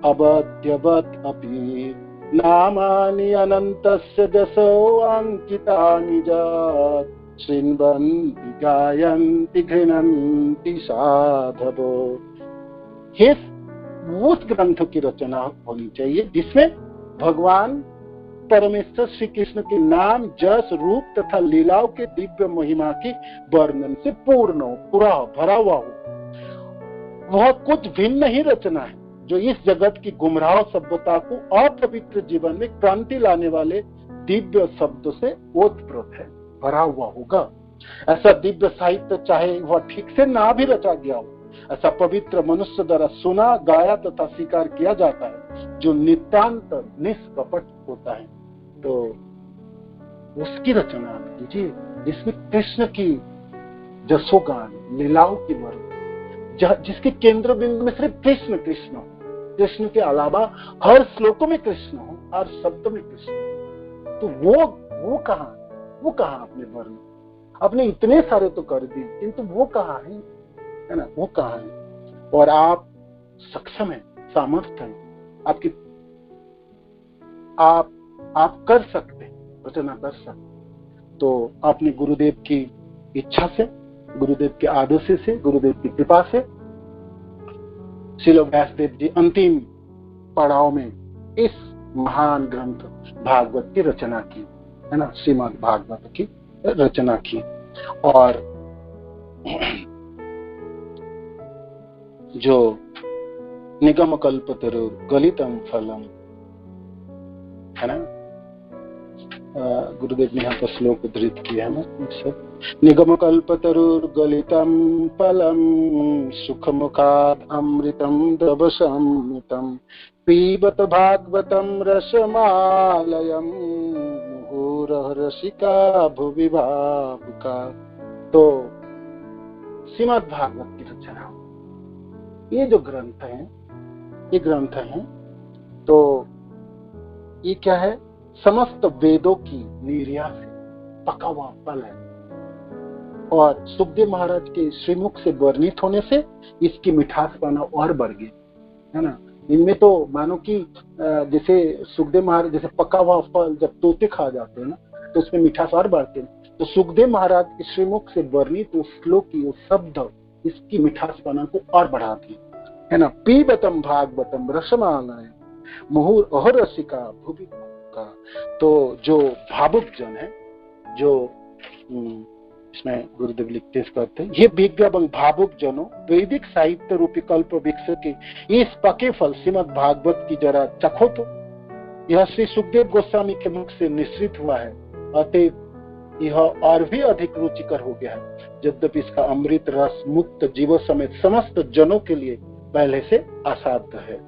अवद्यवत् अपि नामानि अनन्तस्य जसो अंकितानि जात् शृण्वन्ति गायन्ति घृणन्ति साधवो। उस ग्रंथ की रचना होनी चाहिए जिसमें भगवान परमेश्वर श्री कृष्ण के नाम, जस, रूप तथा लीलाओं के दिव्य महिमा की वर्णन से पूर्ण हो, पूरा हो, भरा हुआ हो। वह कुछ भिन्न ही रचना है जो इस जगत की गुमराह सभ्यता को अपवित्र जीवन में क्रांति लाने वाले दिव्य शब्दों से ओतप्रोत है, भरा हुआ होगा। ऐसा दिव्य साहित्य चाहे वह ठीक से ना भी रचा गया हो, ऐसा पवित्र मनुष्य द्वारा सुना, गाया तथा स्वीकार किया जाता है जो नितांत निष्कपट होता है, तो उसकी रचना आप कीजिए जिसमें कृष्ण की जसोगान, लीलाओं की वर्णन, जिसके केंद्र बिंदु में सिर्फ कृष्ण कृष्ण हो, कृष्ण के अलावा हर श्लोकों में कृष्ण हो, हर शब्द में कृष्ण हो। तो वो कहाँ आपने वर्णन, आपने इतने सारे तो कर दिए, किंतु वो कहाँ है ना, वो कहाँ है। और आप सक्षम है, सामर्थ्य है, आप कर सकते, रचना कर सकते। तो आपने गुरुदेव की इच्छा से, गुरुदेव के आदेश से, गुरुदेव की कृपा से श्रील व्यासदेव जी अंतिम पड़ाव में इस महान ग्रंथ भागवत की रचना की, है ना, श्रीमद् भागवत की रचना की। और जो निगम कल्पतरु गलितम फलम, है ना, गुरुदेव ने यहाँ पर श्लोक उद्धृत किया है ना, निगम कल्पतरुर्गलितं फलं सुखमुखात् अमृतं द्रवसंयुतं पीबत भागवतं रसमालयं मुहुरः रसिका भुवि भावुका। तो श्रीमद् भागवत की रचना, ये जो ग्रंथ है, ये ग्रंथ है, तो ये क्या है, समस्त वेदों की निर्यात से पका हुआ फल है। और सुखदेव महाराज के श्रीमुख से वर्णित होने से इसकी मिठास पाना और बढ़ गई, है ना। इनमें तो मानो कि जैसे सुखदेव महाराज, जैसे पका हुआ फल जब तोते खा जाते हैं ना, तो उसमें मिठास और बढ़ते हैं। तो सुखदेव महाराज के श्रीमुख से वर्णित उस श्लोक की, उस शब्द, इसकी मिठास पाना को और बढ़ाती है ना। पीबतम भागवतम रसमालय मुहुर अहरसिका भुवि, का। तो जो भावुक जन है, जो इसमें गुरुदेव लिखते करते, ये विज्ञ एवं भावुक जनों वैदिक साहित्य रूपी कल्प वृक्ष के इस पके फल श्रीमद् भागवत की जरा चखो तो। यह श्री सुखदेव गोस्वामी के मुख से निश्रित हुआ है, अतः यह और भी अधिक रुचिकर हो गया है, यद्यपि इसका अमृत रस मुक्त जीवों समेत समस्त जनों के लिए पहले से असाध्य है।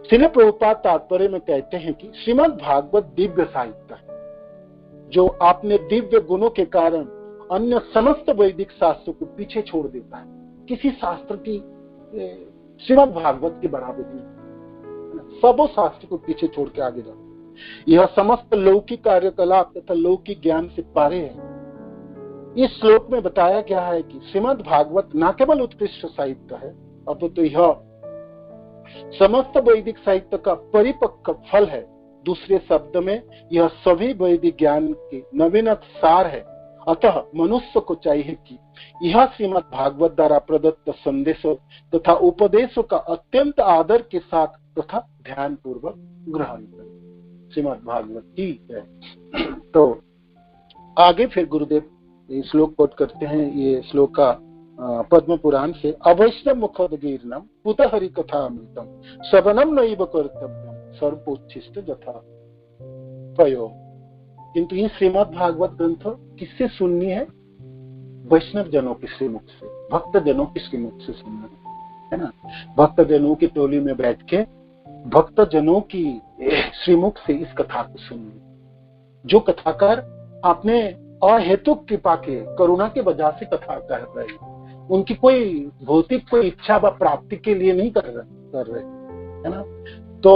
श्रील प्रभुपाद तात्पर्य में कहते हैं कि श्रीमद् भागवत दिव्य साहित्य है, जो अपने दिव्य गुणों के कारण अन्य समस्त वैदिक शास्त्रों को पीछे छोड़ देता है। किसी शास्त्र की श्रीमद् भागवत की बराबरी नहीं, सबों शास्त्र को पीछे छोड़ के आगे जाता है। यह समस्त लौकिक कार्यकलाप तथा लौकिक ज्ञान से पारे है। इस श्लोक में बताया गया है कि श्रीमद् भागवत न केवल उत्कृष्ट साहित्य है, अपितु यह समस्त वैदिक साहित्य का परिपक्व फल है। दूसरे शब्द में यह सभी वैदिक ज्ञान के नवीनतम सार है। अतः मनुष्य को चाहिए कि यह श्रीमद् भागवत द्वारा प्रदत्त संदेशों तथा उपदेशों का अत्यंत आदर के साथ तथा ध्यान पूर्वक ग्रहण करे। श्रीमद् भागवत की है। तो आगे फिर गुरुदेव श्लोक कोट करते हैं। ये श्लोक का पद्म पुराण से, अवैष्णव मुखोदगीर्णम पुत हरि कथा अमृतम श्रवणम नैव कर्तव्यम सर्वोच्छिष्ट जथा पयो। किंतु ये श्रीमद् भागवत ग्रंथ किससे सुननी है? वैष्णव जनों के श्रीमुख से, भक्त जनों के श्रीमुख से सुनना है ना। भक्त जनों की टोली में बैठ के भक्त जनों की श्रीमुख से इस कथा को सुनना। जो कथाकार अपने अहेतुक कृपा के करुणा के वजह से कथा कर रहे हैं, उनकी कोई भौतिक कोई इच्छा व प्राप्ति के लिए नहीं कर रहे है ना। तो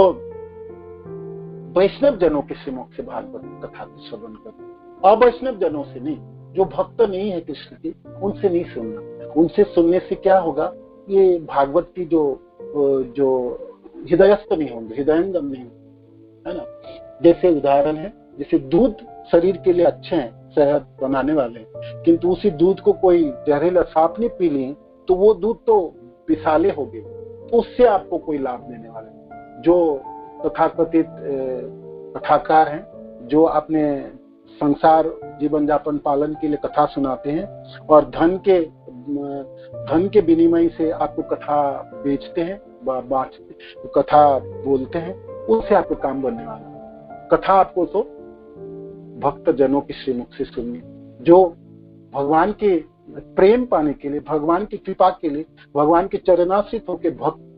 वैष्णव जनों के श्रीमुख से भागवत कथा को श्रवण करो, अवैष्णव जनों से नहीं, जो भक्त नहीं है कृष्ण के, उनसे नहीं सुनना। उनसे सुनने से क्या होगा, ये भागवत की जो हृदयस्थ नहीं होंगे, हृदयंगम नहीं होंगे, है ना। जैसे उदाहरण है, जैसे दूध शरीर के लिए अच्छे हैं, सेहत बनाने वाले, किंतु उसी दूध को कोई जहरीला सांप ने पी लिए तो वो दूध तो विषाले हो गए, तो उससे आपको कोई लाभ देने वाला है। जो तथाकथित कथाकार हैं, जो अपने संसार जीवन यापन पालन के लिए कथा सुनाते हैं और धन के विनिमय से आपको कथा बेचते हैं, कथा बोलते हैं, उससे आपको काम बनने वाला है। कथा आपको तो भक्त जनों की श्रीमुख से सुननी, जो भगवान के प्रेम पाने के लिए, भगवान की कृपा के लिए, भगवान के चरणाश्रित होकर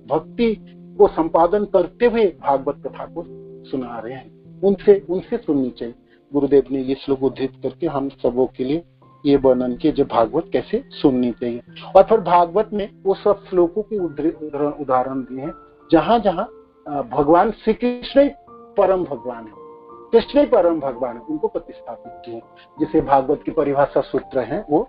भक्ति को संपादन करते हुए भागवत कथा को सुना रहे हैं, उनसे सुननी चाहिए। गुरुदेव ने ये श्लोक उद्धृत करके हम सबों के लिए ये वर्णन किए जो भागवत कैसे सुननी चाहिए। और फिर भागवत में वो सब श्लोकों के उदाहरण दिए हैं जहां जहां भगवान श्री कृष्ण परम भगवान है, कृष्ण परम भगवान है, उनको प्रतिस्थापित किए। जैसे भागवत की परिभाषा सूत्र है वो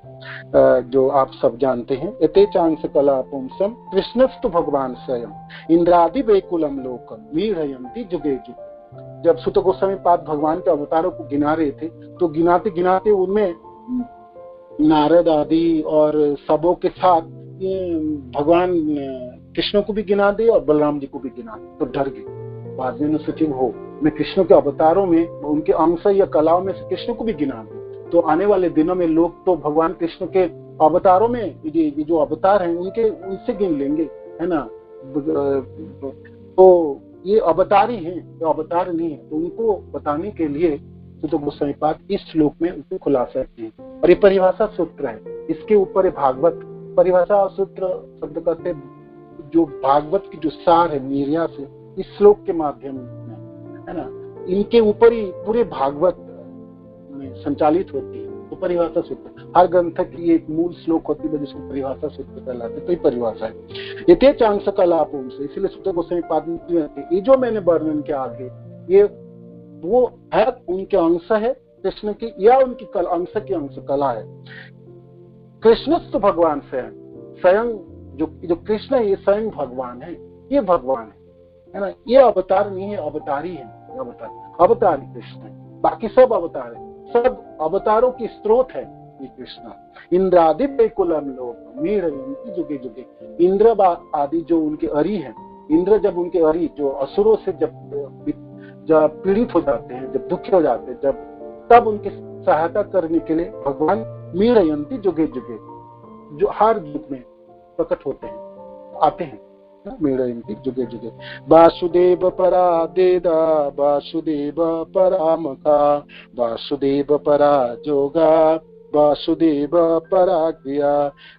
जो आप सब जानते हैं, एते चांस कला पुंसम कृष्णस्तु भगवान स्वयं इंद्रादि वैकुलम लोकम वीरयंती जुगे जुगे। जब सुत गोस्वामी पाद भगवान के अवतारों को गिना रहे थे तो गिनाते गिनाते उनमें नारद आदि और सबों के साथ भगवान कृष्ण को भी गिना दे और बलराम जी को भी गिना दे, तो डर गए। बाद में सोचिए हो मैं कृष्ण के अवतारों में, उनके अंश या कलाओं में से कृष्ण को भी गिना दूं, तो आने वाले दिनों में लोग तो भगवान कृष्ण के अवतारों में ये जो अवतार हैं उनसे गिन लेंगे, है ना। तो ये अवतार ही हैं, तो अवतार नहीं है। तो उनको बताने के लिए तो गोस्वामी पाद इस श्लोक में उनको खुलासा किए और ये परिभाषा सूत्र है। इसके ऊपर भागवत परिभाषा सूत्र शब्द करते जो भागवत की जो सार है मीरिया से इस श्लोक के माध्यम में, है ना, इनके ऊपर ही पूरे भागवत में संचालित होती है। तो परिभाषा सूत्र हर ग्रंथ की एक मूल श्लोक होती है जिसको परिभाषा सूत्र कहलाते हैं। तो ये परिभाषा है। ये चांस कलापों से, इसलिए सूत्र गोस्वामी पाद ये जो मैंने वर्णन किया आगे, ये वो है उनके अंश है कृष्ण की, या उनकी अंश की अंश कला है। कृष्णस्तु भगवान स्वयं जो कृष्ण है ये स्वयं भगवान है, ये भगवान है ना। ये अवतार नहीं है, अवतारी है, अवतारी कृष्ण है। बाकी सब अवतार है, सब अवतारों की स्रोत है ये कृष्ण। इंद्रादि वैकुलम लोक मीरयंती जुगे जुगे। इंद्र आदि जो उनके अरी हैं, इंद्र जब उनके अरी जो असुरों से जब जब पीड़ित हो जाते हैं, जब दुखी हो जाते हैं, तब उनकी सहायता करने के लिए भगवान मीड़यंती जुगे जुगे, जो हर युग में प्रकट होते हैं, आते हैं, मीड़यंती जुगे जुगे। वासुदेव परा देदा वासुदेव परामका वासुदेव परा जोगा वासुदेव परा क्रिया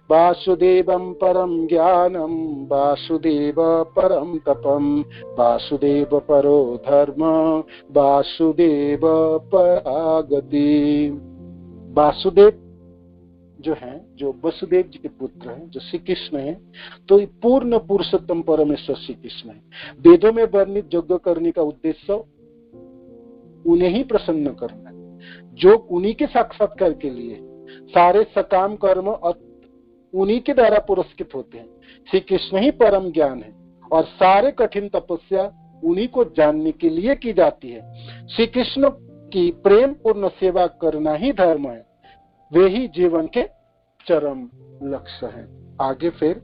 वासुदेवं परम ज्ञानम वासुदेव परम तपम वासुदेव परो धर्म वासुदेव परा गति। वासुदेव जो हैं, जो वसुदेव जी के पुत्र हैं, जो श्री कृष्ण हैं, तो पूर्ण पुरुषोत्तम परमेश्वर श्री कृष्ण है। वेदों में वर्णित यज्ञ करने का उद्देश्य उन्हें ही प्रसन्न करना है, जो उन्हीं के साक्षात्कार के लिए सारे सकाम कर्म और उन्हीं के द्वारा पुरस्कृत होते हैं। श्री कृष्ण ही परम ज्ञान है और सारे कठिन तपस्या उन्हीं को जानने के लिए की जाती है। श्री कृष्ण की प्रेम पूर्ण सेवा करना ही धर्म है, वे ही जीवन के चरम लक्ष्य हैं। आगे फिर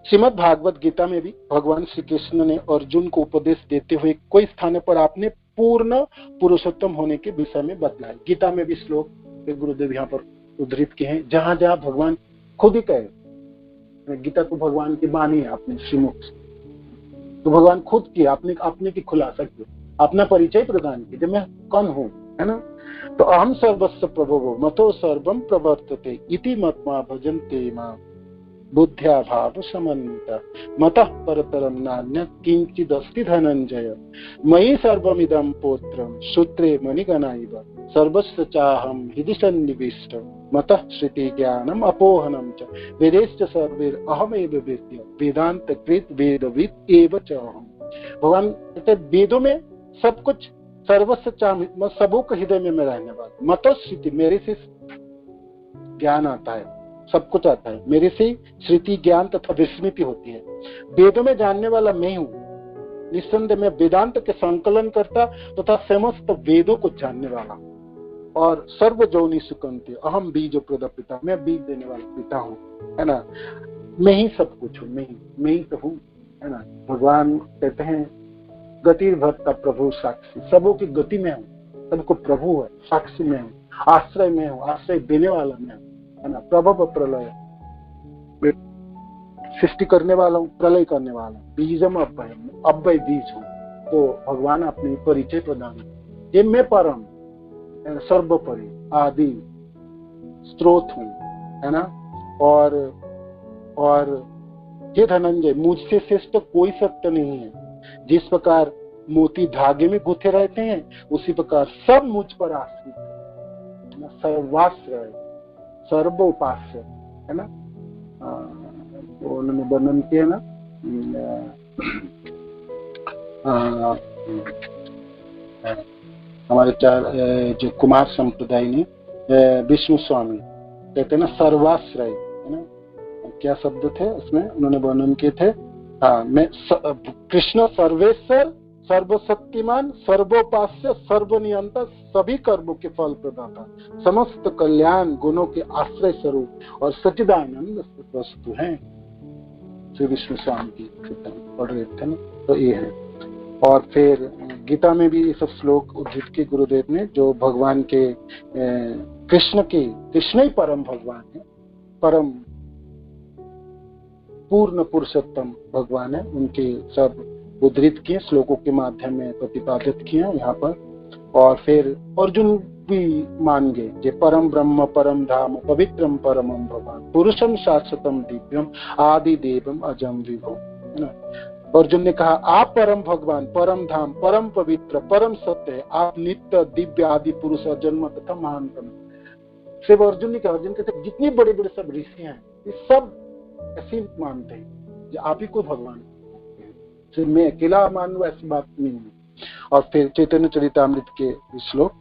श्रीमद् भागवत गीता में भी भगवान श्री कृष्ण ने अर्जुन को उपदेश देते हुए कोई स्थान पर आपने पूर्ण पुरुषोत्तम होने के विषय में बतलाया। गीता में भी श्लोक गुरुदेव यहाँ पर उद्धृत किए हैं, जहां जहां भगवान खुद ही कहे, गीता तो भगवान की वाणी है अपने श्रीमुख, तो भगवान खुद की अपने की खुलासा की, अपना परिचय प्रदान की, जब मैं कौन हूँ, है ना। तो अहम सर्वस्व प्रभवो मतो सर्वम प्रवर्तते इति मत्मा भजन्ते मां बुद्ध्या भाव समन्विता मतः परतरम नान्यत् किंचिदस्ति धनंजय मयि सर्वमिदं पोत्रम सूत्रे मणिगणा इव सर्वस्य चाहं हृदि सन्निविष्टं मतः श्रुति ज्ञानम अपोहनम च वेदेश्च सर्वैर अहमेव वेद्य वेदांत कृत वेदविद एव च अहम्। भगवान कहते वेदों में सब कुछ सर्वस्व चाह सबों के हृदय में मैं रहने वाला। मत श्रुति मेरे से ज्ञान आता है, सब कुछ आता है, मेरे से श्रुति ज्ञान तथा विस्मृति होती है। वेदों में जानने वाला मैं हूँ, निस्संदेह मैं वेदांत के संकलन करता तथा समस्त वेदों को जानने वाला। और सर्व जोनि सुकंते अहम बीज प्रद पिता, मैं बीज देने वाला पिता हूँ, है ना। मैं ही सब कुछ हूँ, मैं ही तो हूँ, है ना। भगवान कहते हैं गति भक्ता प्रभु साक्षी, सबों की गति में हूँ, सबको प्रभु है, साक्षी में हूँ, आश्रय में हूँ, आश्रय देने वाला मैं हूँ, है ना। प्रभव प्रलय, सृष्टि करने वाला हूँ, प्रलय करने वाला हूँ, बीजम अव्यय बीज हूँ। तो भगवान अपने परिचय प्रदान, ये मैं परम सर्वोपरि आदि स्रोत हूँ, है ना। और ये धनंजय मुझसे श्रेष्ठ तो कोई सत्य नहीं है। जिस प्रकार मोती धागे में गुथे रहते हैं उसी प्रकार सब मुझ पर आश्रित है, सर्वाश्रय सर्वोपास्य, है ना। तो उन्होंने वर्णन किया ना, हमारे जो कुमार संप्रदाय ने विष्णु स्वामी कहते हैं ना सर्वाश्रय, है ना। क्या शब्द थे उसमें उन्होंने वर्णन किए थे, मैं कृष्ण सर्वेश्वर सर्वशक्तिमान सर्वोपास्य सर्वनियंता सभी कर्मों के फल प्रदाता समस्त कल्याण गुणों के आश्रय स्वरूप और सच्चिदानंद वस्तु हैं। श्री विष्णु स्वामी की पढ़ रहे थे ना, तो ये है। और फिर गीता में भी ये सब श्लोक उद्धृत के गुरुदेव ने, जो भगवान के कृष्ण ही परम भगवान है, परम पूर्ण पुरुषोत्तम भगवान है, उनके सब उद्धृत किए श्लोकों के माध्यम में प्रतिपादित किए यहाँ पर। और फिर अर्जुन भी मान गए, जे परम ब्रह्म परम धाम पवित्रम परमम भगवान पुरुषम शाश्वतम दिव्यम आदि देवम अजम विभो, है ना। अर्जुन ने कहा आप परम भगवान परम धाम परम पवित्र परम सत्य है, आप नित्य दिव्य आदि पुरुष और जन्म तथा महानतम। सिर्फ अर्जुन ने कहा, अर्जुन कहते जितने बड़े बड़े सब ऋषि हैं ये सब ऐसे मानते हैं कि आप ही को भगवान, सिर्फ मैं अकेला मान लूं ऐसी बात नहीं है। और फिर चैतन्य चरितामृत के श्लोक,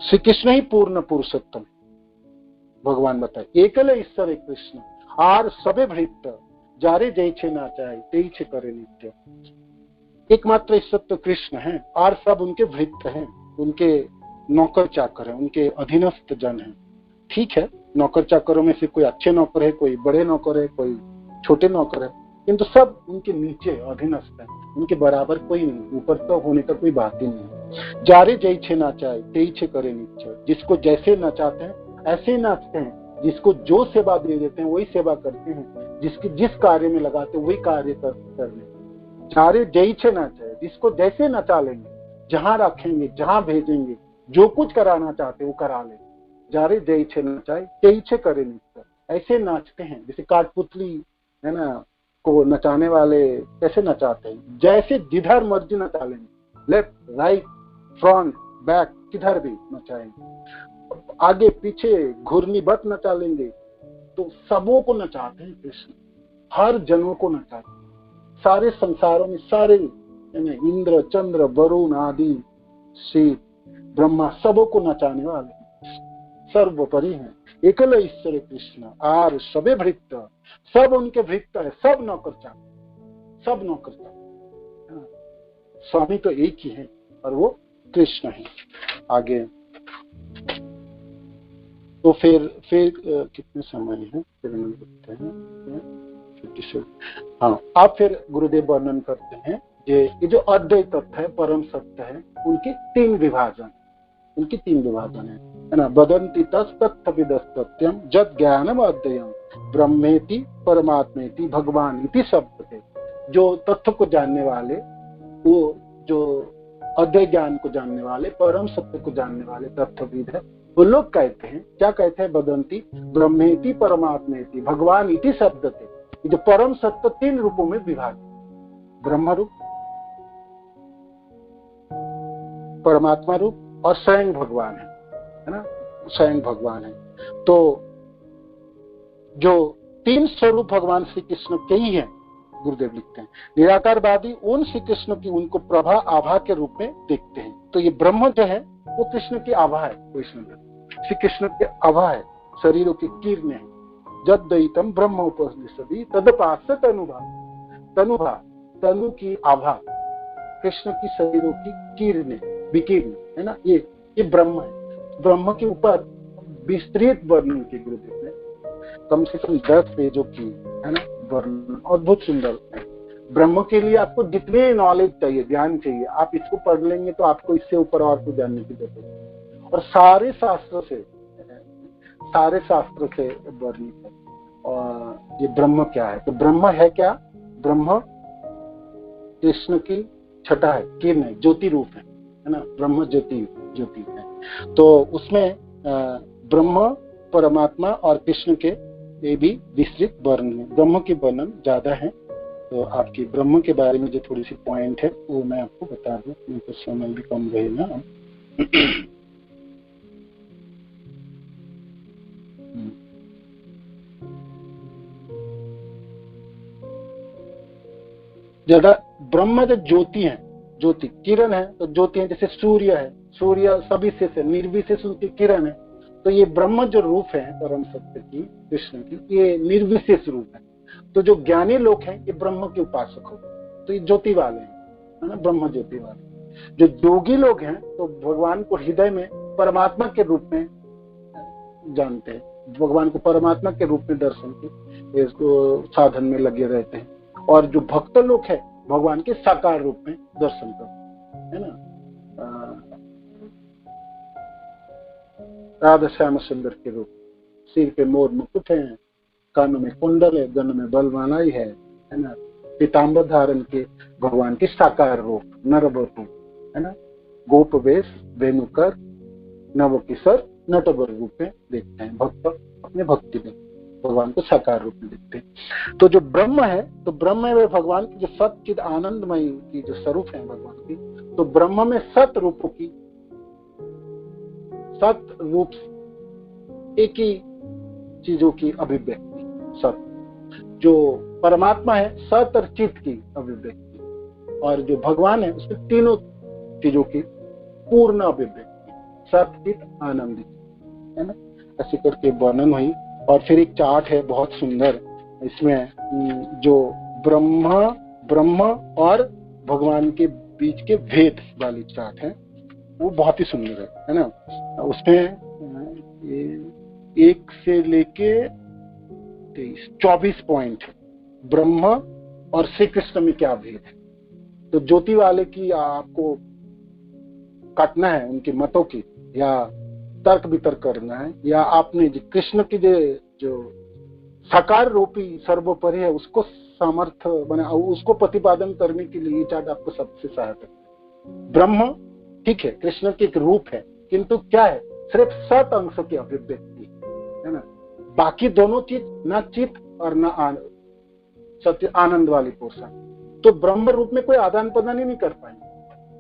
श्री कृष्ण ही पूर्ण पुरुषोत्तम भगवान बताए, एकल ईश्वर एक कृष्ण आर सबे भृत्य जारे जय छे ना चाहे तेई छे करे नित्य। एकमात्र ईश्वर तो कृष्ण है और सब उनके भृत्य हैं, उनके नौकर चाकर हैं, उनके अधीनस्थ जन हैं। ठीक है, नौकर चाकरों में से कोई अच्छे नौकर है, कोई बड़े नौकर है, कोई छोटे नौकर है, किंतु सब उनके नीचे अधीनस्थ है, उनके बराबर कोई नहीं, ऊपर तो होने का कोई बात ही नहीं। जारे जय छे नाचाए तेई छे करे निश्चय, जिसको जैसे नचाते हैं ऐसे ही नाचते हैं, जिसको जो सेवा दे देते हैं वही सेवा करते हैं, जिसकी जिस कार्य में लगाते हैं वही कार्य कर रहे। जारे जय छे नाचाए, जिसको जैसे नचा लेंगे, जहां रखेंगे जहां भेजेंगे, जो कुछ कराना चाहते वो करा ले। जारे जय छे नचाए तेई छे करे निश्चय, ऐसे नाचते हैं जैसे काठपुतली है ना को नचाने वाले कैसे नचाते हैं, जैसे जिधर मर्जी नचा लेंगे, लेफ्ट राइट फ्रंट बैक किधर भी नचाएंगे, आगे पीछे घूर्णी बत नचा लेंगे। तो सबों को नचाते हैं कृष्ण, हर जनों को नचाते हैं, सारे संसारों में सारे इंद्र चंद्र वरुण आदि शिव ब्रह्मा सबों को नचाने वाले सर्वोपरि हैं। एकल ईश्वर कृष्ण आर सबे भृत्त, सब उनके भृत्त है, सब नौकर चाकर, सब नौकर चाकर। स्वामी तो एक ही है और वो कृष्ण है। आगे तो फिर कितने समय है, फिर हम देखते हैं। हाँ, आप फिर गुरुदेव वर्णन करते हैं ये जो अद्वैत तत्व है, परम सत्य है, उनके तीन विभाजन है ना। वदन्ति तत्तत्विदस्तत्यम जद ज्ञानम अद्वयम ब्रह्मेति परमात्मेति भगवान इति शब्द थे। जो तत्व को जानने वाले, वो जो अद्वैत ज्ञान को जानने वाले, परम सत्य को जानने वाले तत्वविद है, वो लोग कहते हैं, क्या कहते हैं, वदन्ति ब्रह्मेति परमात्मेति भगवान इति शब्द थे। जो परम सत्य तीन रूपों में विभाजित, ब्रह्म रूप, परमात्मा रूप और स्वयं भगवान है ना, स्वयं भगवान है। तो जो तीन स्वरूप भगवान श्री कृष्ण के ही हैं, गुरुदेव लिखते हैं। निराकारवादी उन श्री कृष्ण की उनको प्रभा आभा के रूप में देखते हैं। तो ये ब्रह्म जो है वो कृष्ण की आभा है, श्री कृष्ण के आभा है, शरीरों की किरण है। जद द्वैतम ब्रह्म उपनिषदि तदपास्य तनुभा, तनु की आभा, कृष्ण की शरीरों की किरण विकीर्ण है ना, ये ब्रह्म है। ब्रह्म के ऊपर विस्तृत वर्णन की गुरुदेव ने, कम से कम 10 पेजों की है ना वर्णन, और बहुत सुंदर है। ब्रह्म के लिए आपको जितने नॉलेज चाहिए, ज्ञान चाहिए, आप इसको पढ़ लेंगे तो आपको इससे ऊपर और कुछ जानने की जरूरत है। और सारे शास्त्रों से वर्णित है। और ये ब्रह्म क्या है, तो ब्रह्म है क्या, ब्रह्म कृष्ण की छटा है, किरण है, ज्योति रूप है ना, ब्रह्म ज्योति है। तो उसमें ब्रह्म परमात्मा और कृष्ण के ये भी विस्तृत वर्णन है। ब्रह्म के वर्णन ज्यादा है, तो आपकी ब्रह्म के बारे में जो थोड़ी सी पॉइंट है वो मैं आपको बता दूं, क्योंकि समय भी कम रहेगा। ज्यादा ब्रह्म जो ज्योति है, ज्योति किरण है, तो ज्योति है जैसे सूर्य है, सूर्य सविशेष है, निर्विशेष उनकी किरण है। तो ये ब्रह्म जो रूप है परम सत्य की, कृष्ण की, ये निर्विशेष रूप है। तो जो ज्ञानी लोग हैं ये ब्रह्म के उपासक हो, तो ये ज्योति वाले हैं है ना, ब्रह्म ज्योति वाले। जो योगी लोग हैं तो भगवान को हृदय में परमात्मा के रूप में जानते हैं, भगवान को परमात्मा के रूप में दर्शन के इसको साधन में लगे रहते हैं। और जो भक्त लोग हैं भगवान के साकार रूप में दर्शन करते है ना। राधा श्याम सुंदर के रूप, सिर पे मोर मुकुट है, कानों में कुंडल है, गन में बलवानाई है ना। पीताम्बर धारण के भगवान के साकार रूप, नरवरु है ना, गोप वेश वेणुकर नव किशोर नटवर रूप में देखते हैं। भक्त अपने भक्ति में भगवान को साकार रूप में देखते हैं। तो जो ब्रह्म है, तो ब्रह्म है भगवान की जो सच्चिद आनंदमयी की जो स्वरूप है भगवान की। तो ब्रह्म में सत रूपों की, सत रूप एक ही चीजों की अभिव्यक्ति, सत। जो परमात्मा है सत और चित्त की अभिव्यक्ति, और जो भगवान है उसमें तीनों चीजों की पूर्ण अभिव्यक्ति, सत चित्त आनंद है ना। ऐसे करके वर्णन हुई। और फिर एक चार्ट है बहुत सुंदर, इसमें जो ब्रह्म और भगवान के बीच के भेद वाली चार्ट है, वो बहुत ही सुंदर है ना। उसमें 1 से लेके 24 पॉइंट ब्रह्म और श्री कृष्ण में क्या भेद है। तो ज्योति वाले की आपको काटना है, उनके मतों की, या तर्क वितर्क करना है, या आपने कृष्ण की जो साकार रूपी सर्वोपरि है उसको सामर्थ्य बना, उसको प्रतिपादन करने के लिए चार्ट आपको सबसे सहायता। ब्रह्म ठीक है, कृष्ण की एक रूप है, किंतु क्या है, सिर्फ सत अंश की अभिव्यक्ति है ना। बाकी दोनों चीज न चित और न सत्य आनंद वाली पोषण। तो ब्रह्म रूप में कोई आदान प्रदान ही नहीं कर पाएंगे,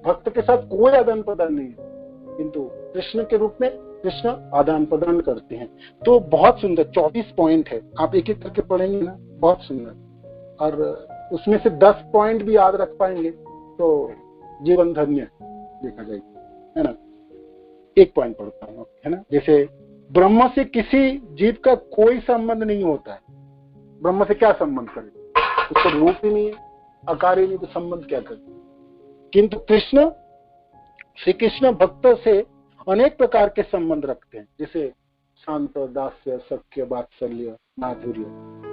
भक्त के साथ कोई आदान प्रदान नहीं है, किंतु कृष्ण के रूप में कृष्ण आदान प्रदान करते हैं। तो बहुत सुंदर 24 पॉइंट है, आप एक एक करके पढ़ेंगे ना, बहुत सुंदर। और उसमें से 10 पॉइंट भी याद रख पाएंगे तो जीवन धन्य देखा जाएगा, है ना। एक पॉइंट पढ़ता हूँ, है ना। जैसे ब्रह्म से किसी जीव का कोई संबंध नहीं होता है। ब्रह्म से क्या संबंध करे, उसका रूप ही नहीं है, आकार ही नहीं, तो संबंध क्या करे। किंतु कृष्ण, श्री कृष्ण भक्त से अनेक प्रकार के संबंध रखते हैं, जैसे शांत, दास्य, सख्य, वात्सल्य, माधुर्य,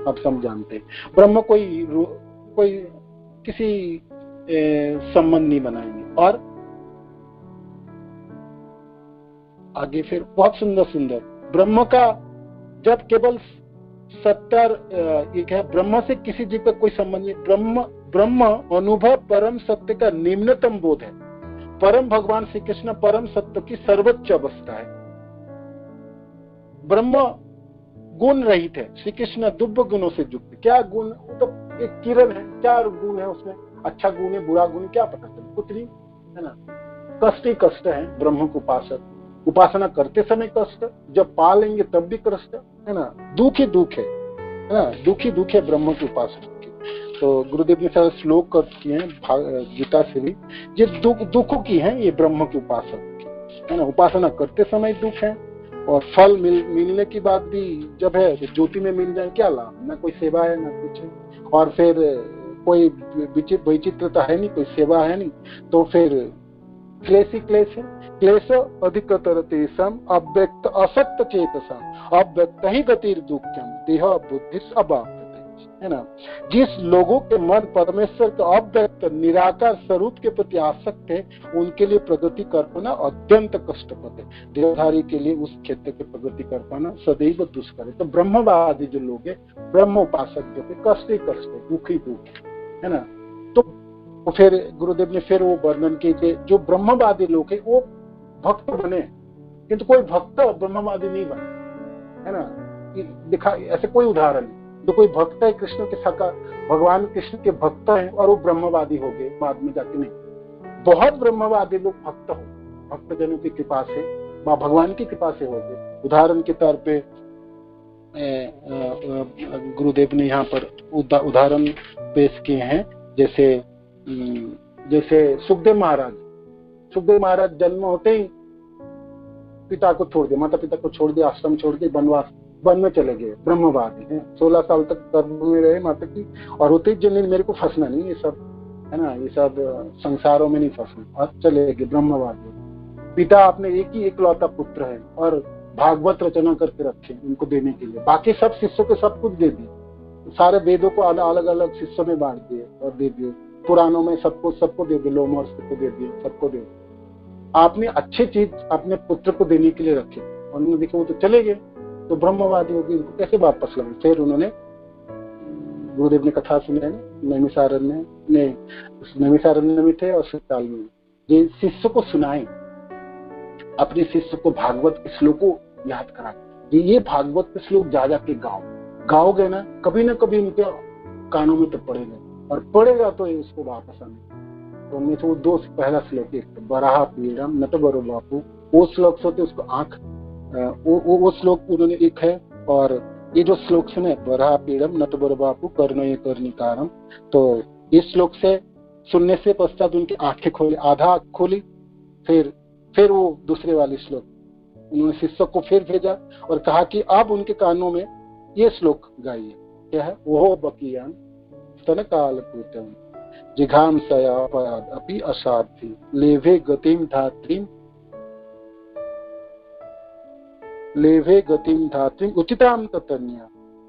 आप सब जानते हैं। ब्रह्म कोई किसी संबंध नहीं बनाएंगे। और आगे फिर बहुत सुंदर सुंदर ब्रह्म का, जब केवल सत्तर एक है, ब्रह्म से किसी जीव का कोई संबंध नहीं। ब्रह्म अनुभव परम सत्य का निम्नतम बोध है। परम भगवान श्री कृष्ण परम सत्य की सर्वोच्च अवस्था है। ब्रह्म गुण रहित है, श्री कृष्ण दिव्य गुणों से युक्त। क्या गुण, तो एक किरण है, क्या गुण है उसमें, अच्छा गुण है, बुरा गुण, क्या पता चले, कुछ नहीं, है ना। कष्ट ही कष्ट है ब्रह्म को उपासक, उपासना करते समय कष्ट, जब पा लेंगे तब भी कष्ट, है ना। दुख ही दुख है ना, दुख ही दुख है ब्रह्म की उपासना की। तो गुरुदेव ने सारे श्लोक किए हैं गीता से भी, ये दुखों की है, ये ब्रह्म की उपासना की, है ना। उपासना करते समय दुख है, और फल मिलने की बात भी जब है, तो ज्योति में मिल जाए क्या लाभ, ना कोई सेवा है ना कुछ है, और फिर कोई वैचित्रता है नहीं, कोई सेवा है नहीं, तो फिर क्लेश ही क्लेश है। क्लेश अधिकतर तेषाम अव्यक्त असक्त चेतसा अव्यक्त ही गतिर दुखम देह बुद्धि अवाप्यते, है ना। जिस लोगों के मन परमेश्वर के अव्यक्त निराकार स्वरूप के प्रति आसक्त है, उनके लिए प्रगति कर पाना अत्यंत कष्टप्रद है। देहधारी के लिए उस क्षेत्र की प्रगति कर पाना सदैव दुष्कर है। तो ब्रह्मवादी जो लोग है, ब्रह्म उपासक जो है, कष्ट ही कष्ट है, दुख ही दुख है ना। तो फिर गुरुदेव ने फिर वो वर्णन कीजिए, जो ब्रह्मवादी लोग है वो भक्त बने, किंतु कोई भक्त ब्रह्मवादी नहीं बने, है ना। दिखा ऐसे कोई उदाहरण नहीं, तो कोई भक्त है कृष्ण के सका, भगवान कृष्ण के भक्त हैं और वो ब्रह्मवादी हो गए बाद में जाके, नहीं। बहुत ब्रह्मवादी लोग भक्त हो, भक्तजनों की कृपा से, माँ भगवान की कृपा से हो गए। उदाहरण के तौर पे गुरुदेव ने यहाँ पर उदाहरण पेश किए हैं, जैसे सुखदेव महाराज जन्म होते ही पिता को छोड़ दिया, माता पिता को छोड़ दिया, आश्रम छोड़ के वन में चले गए, ब्रह्मवादी हैं। 16 साल तक गर्भ में रहे माता की, और होते ही जन्म मेरे को फंसना नहीं, ये सब है ना, ये सब संसारों में नहीं फंसना, और चले गए ब्रह्मवादी। पिता आपने एक ही एकलौता पुत्र है, और भागवत रचना करके रखे उनको देने के लिए, बाकी सब शिष्यों को सब कुछ दे दिए, सारे वेदों को अलग अलग शिष्यों में बांट दिए और दे दिए, पुराणों में सबको दे दिए, लोमर्स को दे दिए, सबको दे दिए। आपने अच्छी चीज अपने पुत्र को देने के लिए रखी, और उन्होंने देखे वो तो चले गए, तो ब्रह्मवादी होगी, उनको कैसे वापस लाए। फिर उन्होंने, गुरुदेव ने कथा सुने ना, नैमिषारण्य में थे और शिवताल में, ये शिष्य को सुनाए, अपने शिष्य को भागवत के श्लोक को याद करा, ये भागवत के श्लोक जा के गाओगे ना कभी उनके कानों में तो पड़ेगा, और पड़ेगा तो ये उसको वापस आने। तो उनमें से वो दो पहला श्लोक, एक बराह पीड़म नट बरो बापू, वो श्लोक से उसको आंख, वो श्लोक उन्होंने एक है, और ये जो श्लोक सुने बराह पीड़म नट बरो बापू कर्ण ये कर्णिकारम, तो इस श्लोक से सुनने से पश्चात उनकी आंखें खोली, आधा आंख खोली। फिर वो दूसरे वाले श्लोक उन्होंने शिष्य को फिर भेजा और कहा कि अब उनके कानों में ये श्लोक गाइए। क्या है वो, बकियान स्तन कालपूतम जिघांसयापयाद अपि असाध्य लेभे गतिम धात्रीम उचिताम ततन्या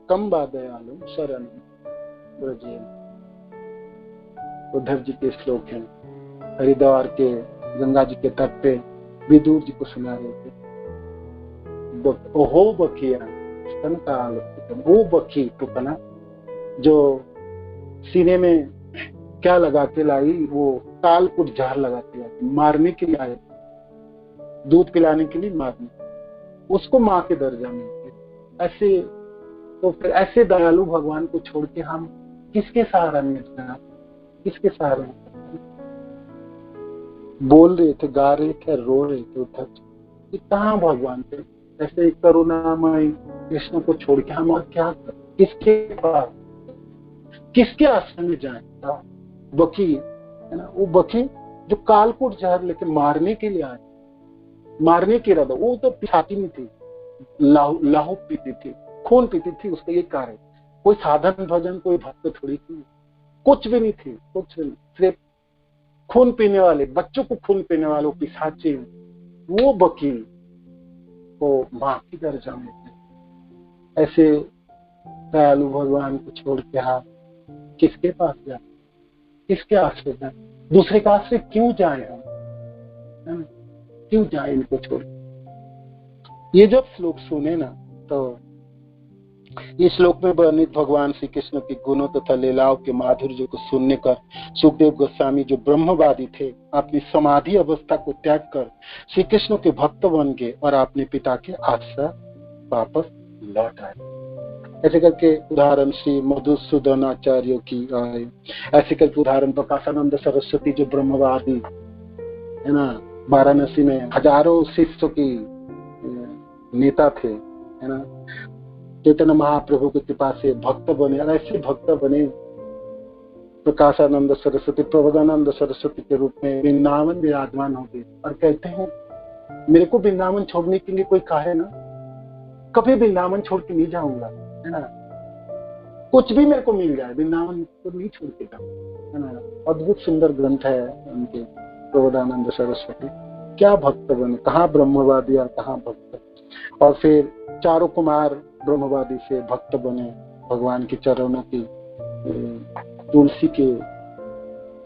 कम बादयालुम शरणं व्रजेन। उद्धव जी के श्लोक हैं। हरिद्वार के गंगा जी के तट पे विदुर जी को सुना रहे थे, ओहो बकिया स्तन काल, वो बकी पुतना जो सीने में क्या लगा के लाई, वो कालकुट जहर लगा के लाई, मारने के लिए आए, दूध पिलाने के लिए मारने, उसको माँ के दर्जा में। ऐसे तो फिर ऐसे दयालु भगवान को छोड़ के हम किसके सहारा में जाना, किसके सहारे में? बोल रहे थे, गा रहे थे, रो रहे थे उद्धव जी, कहाँ भगवान थे? ऐसे करुणामय कृष्ण को छोड़ के हम और क्या करें? किसके पास, किसके आश्रम में जाए? बकी है ना, वो बकी जो कालकूट जहर लेके मारने के लिए आए, मारने के इरादा, वो तो छाती में थी, लाहू पीती थी, खून पीती थी, उसका ये कार्य। कोई साधन भजन, कोई भक्त थोड़ी थी, कुछ भी नहीं थी, कुछ भी नहीं, सिर्फ खून पीने वाले, बच्चों को खून पीने वालों की साची, वो बकी को मां की दर्जा में थे। ऐसे दयालु भगवान को छोड़ के आप किसके पास जाए, किसके आश्रय जाए? दूसरे का आश्रय क्यों जाए हम, क्यों जाए इनको छोड़? ये जब श्लोक सुने ना, तो इस श्लोक में वर्णित भगवान श्री कृष्ण के गुणों तथा लीलाओं के माधुर्य को सुनने कर सुखदेव गोस्वामी जो ब्रह्मवादी थे, अपनी समाधि अवस्था को त्याग कर श्री कृष्ण के भक्त बन गए और अपने पिता के आश्रय वापस लौट आए। ऐसे करके उदाहरण श्री मधुसूदन आचार्य की आए, ऐसे करके उदाहरण प्रकाशानंद सरस्वती जो ब्रह्मवादी है ना, वाराणसी में हजारों शिष्यों की नेता थे, है ना, चैतन्य महाप्रभु की कृपा से भक्त बने, और ऐसे भक्त बने प्रकाशानंद सरस्वती, प्रबोधानंद सरस्वती के रूप में वृंदावन विराजमान हो गए। और कहते हैं मेरे को वृंदावन छोड़ने के लिए कोई कहे ना, कभी वृंदावन छोड़ के नहीं जाऊंगा, है ना, कुछ भी मेरे को मिल जाए, वृंदावन को नहीं छोड़ के जाऊंगा, है ना। अद्भुत सुंदर ग्रंथ है उनके प्रबोधानंद सरस्वती। क्या भक्त बने, कहाँ ब्रह्मवादी और कहाँ भक्त। और फिर चारों कुमार ब्रह्मवादी से भक्त बने, भगवान के चरणों की तुलसी के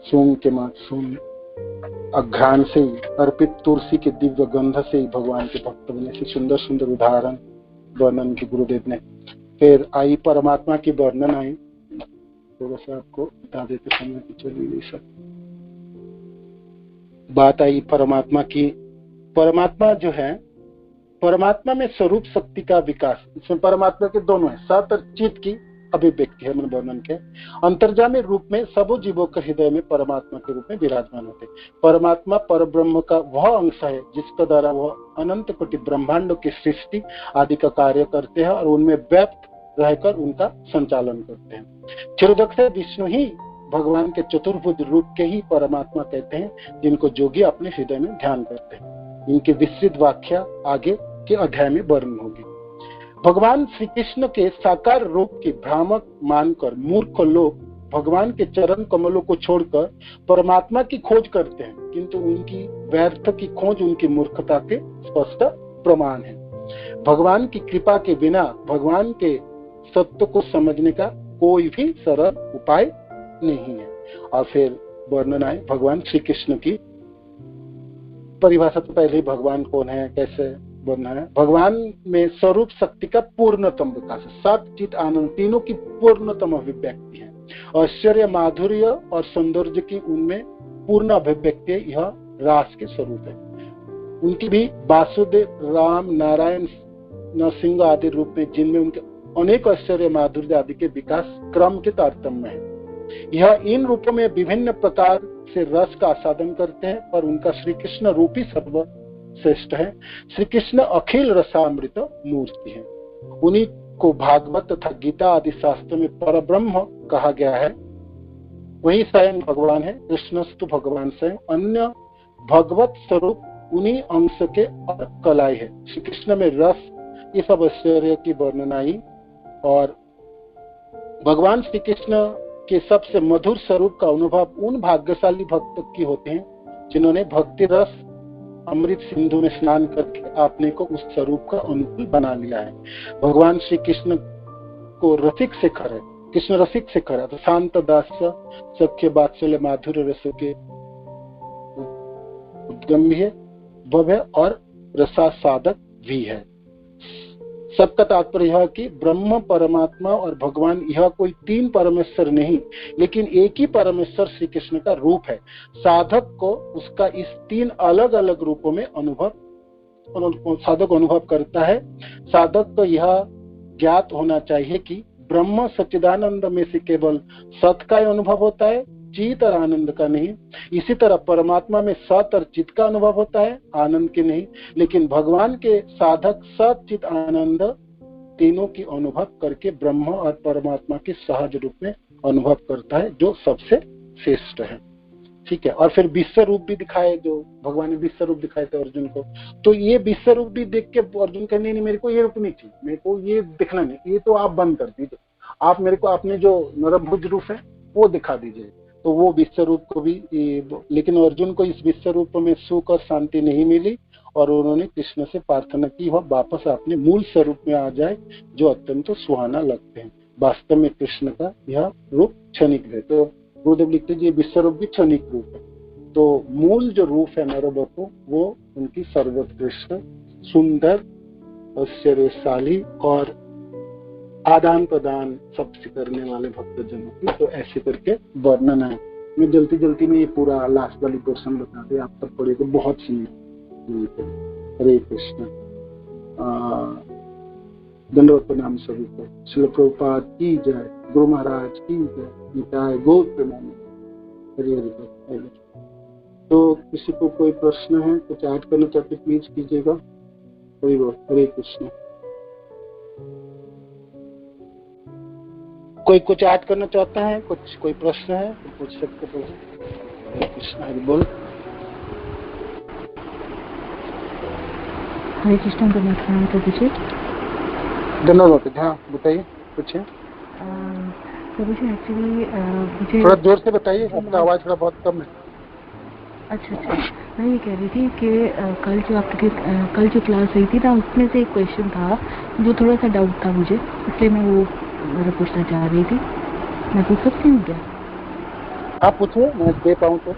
सूंग के सूंग अघ्राण से अर्पित तुलसी के दिव्य गंध से ही भगवान के भक्त बने। ऐसे सुंदर सुंदर उदाहरण वर्णन के गुरुदेव ने। फिर आई परमात्मा की वर्णन आई, थोड़ा सा आपको बता देते समय की, चलिए सब बात आई परमात्मा की। परमात्मा जो है, परमात्मा में स्वरूप शक्ति का विकास, इसमें परमात्मा के दोनों है, सत और चित की अभिव्यक्ति है। मन वर्णन के अंतर्जामी रूप में सबो जीवों के हृदय में परमात्मा के रूप में विराजमान होते। परमात्मा परब्रह्म का वह अंश है जिसके द्वारा वह अनंत कोटि ब्रह्मांडों की सृष्टि आदि का कार्य करते हैं और उनमें व्याप्त रहकर उनका संचालन करते हैं। क्षीरोदक से विष्णु ही भगवान के चतुर्भुज रूप के ही परमात्मा कहते हैं, जिनको जोगी अपने हृदय में ध्यान करते हैं। इनकी विस्तृत व्याख्या आगे के अध्याय में वर्णन होगी। भगवान श्री कृष्ण के साकार रूप की भ्रामक मानकर मूर्ख लोग भगवान के चरण कमलों को छोड़कर परमात्मा की खोज करते हैं, किंतु उनकी व्यर्थ की खोज उनकी मूर्खता के स्पष्ट प्रमाण है। भगवान की कृपा के बिना भगवान के सत्य को समझने का कोई भी सरल उपाय नहीं है। और फिर वर्णन आए भगवान श्री कृष्ण की परिभाषा। तो पहले भगवान कौन है, कैसे बनना है। भगवान में स्वरूप शक्ति का पूर्णतम विकास है, सत चित आनंद तीनों की पूर्णतम अभिव्यक्ति है। ऐश्वर्य माधुर्य और सौंदर्य की उनमें पूर्ण अभिव्यक्ति, यह रास के स्वरूप है। उनकी भी वासुदेव, राम, नारायण, नरसिंह आदि रूप में, जिनमें उनके अनेक ऐश्वर्य माधुर्य आदि के विकास क्रम के तारतम्य है। यह इन रूपों में विभिन्न प्रकार से रस का आस्वादन करते हैं, पर उनका श्री कृष्ण रूपी सर्व श्रेष्ठ है। श्री कृष्ण अखिल रसामृत मूर्ति है। उन्हीं को भागवत तथा गीता आदि शास्त्रों में परब्रह्म कहा गया है। वही स्वयं भगवान है। कृष्णस्तु भगवान स्वयं, अन्य भगवत स्वरूप उन्हीं अंश के और कलाई है। श्री कृष्ण में रस, ये सब ऐश्वर्य की वर्णन आई। और भगवान श्री कृष्ण के सबसे मधुर स्वरूप का अनुभव उन भाग्यशाली भक्त की होते हैं जिन्होंने भक्ति रस अमृत सिंधु में स्नान करके आपने को उस स्वरूप का अनुकूल बना लिया है। भगवान श्री कृष्ण को रसिक शेखर है, कृष्ण रसिक से खरा, तो शांत दास सख्य वात्सल्य माधुर्य रस के उद्गम भी है, भव है और रसा साधक भी है। सबका तात्पर्य यह कि ब्रह्म परमात्मा और भगवान यह कोई तीन परमेश्वर नहीं, लेकिन एक ही परमेश्वर श्री कृष्ण का रूप है। साधक को उसका इस तीन अलग अलग रूपों में साधक अनुभव करता है। साधक को यह ज्ञात होना चाहिए कि ब्रह्म सच्चिदानंद में से केवल सत का अनुभव होता है, चित और आनंद का नहीं। इसी तरह परमात्मा में सत और चित का अनुभव होता है, आनंद के नहीं। लेकिन भगवान के साधक सत चित आनंद तीनों की अनुभव करके ब्रह्म और परमात्मा के सहज रूप में अनुभव करता है, जो सबसे श्रेष्ठ है। ठीक है। और फिर विश्व रूप भी दिखाए, जो भगवान ने विश्व रूप दिखाए थे अर्जुन को। तो ये विश्व रूप भी देख के अर्जुन कहने नहीं, मेरे को ये रूप नहीं चाहिए, मेरे को ये दिखना नहीं, ये तो आप बंद कर दीजिए, आप मेरे को अपने जो नरभुज रूप है वो दिखा दीजिए। तो वो विश्व रूप को भी, लेकिन अर्जुन को इस विश्व रूप में सुख और शांति नहीं मिली और उन्होंने कृष्ण से प्रार्थना की वह वापस अपने मूल स्वरूप में आ जाए, जो अत्यंत सुहाना लगते हैं। वास्तव में कृष्ण का यह रूप क्षणिक है। तो गुरुदेव लिखते हैं विश्व रूप भी क्षणिक रूप है। तो मूल जो रूप है नरवपु, वो उनकी सर्वोत्कृष्ट सुंदर ऐश्वर्यशाली और आदान प्रदान सबसे करने वाले भक्तजनों की, तो ऐसे करके वर्णन है। मैं जल्दी में ये पूरा लास्ट वाली पोर्शन बता दे, आप तक पढ़े तो बहुत सुंदर। हरे कृष्ण। दंडवत प्रणाम सभी को। श्रील प्रभुपाद की जय, गुरु महाराज की जय, निताय गौर प्रेमानंद। हरि हरि। तो किसी को कोई प्रश्न है, कुछ ऐड करना चाहते प्लीज कीजिएगा। हरि बोल। हरे कृष्ण। कोई कुछ ऐड करना चाहता है, कुछ कोई प्रश्न है तो पूछ सकते हो। हरे कृष्ण। हरि बोल। हरे कृष्ण। धन्यवाद। हाँ बताइए, पूछिए। तो मुझे एक्चुअली मुझे थोड़ा जोर से बताइए, आपका आवाज थोड़ा बहुत कम है। अच्छा, मैं ये कह रही थी कि कल जो क्लास हुई थी ना, उसमें से एक क्वेश्चन था जो थोड़ा सा डाउट था मुझे, इसलिए मैं वो पूछना चाह रही थी। मैं पूछ सकती हूँ क्या? आप पूछो, मैं दे पाऊँ तो।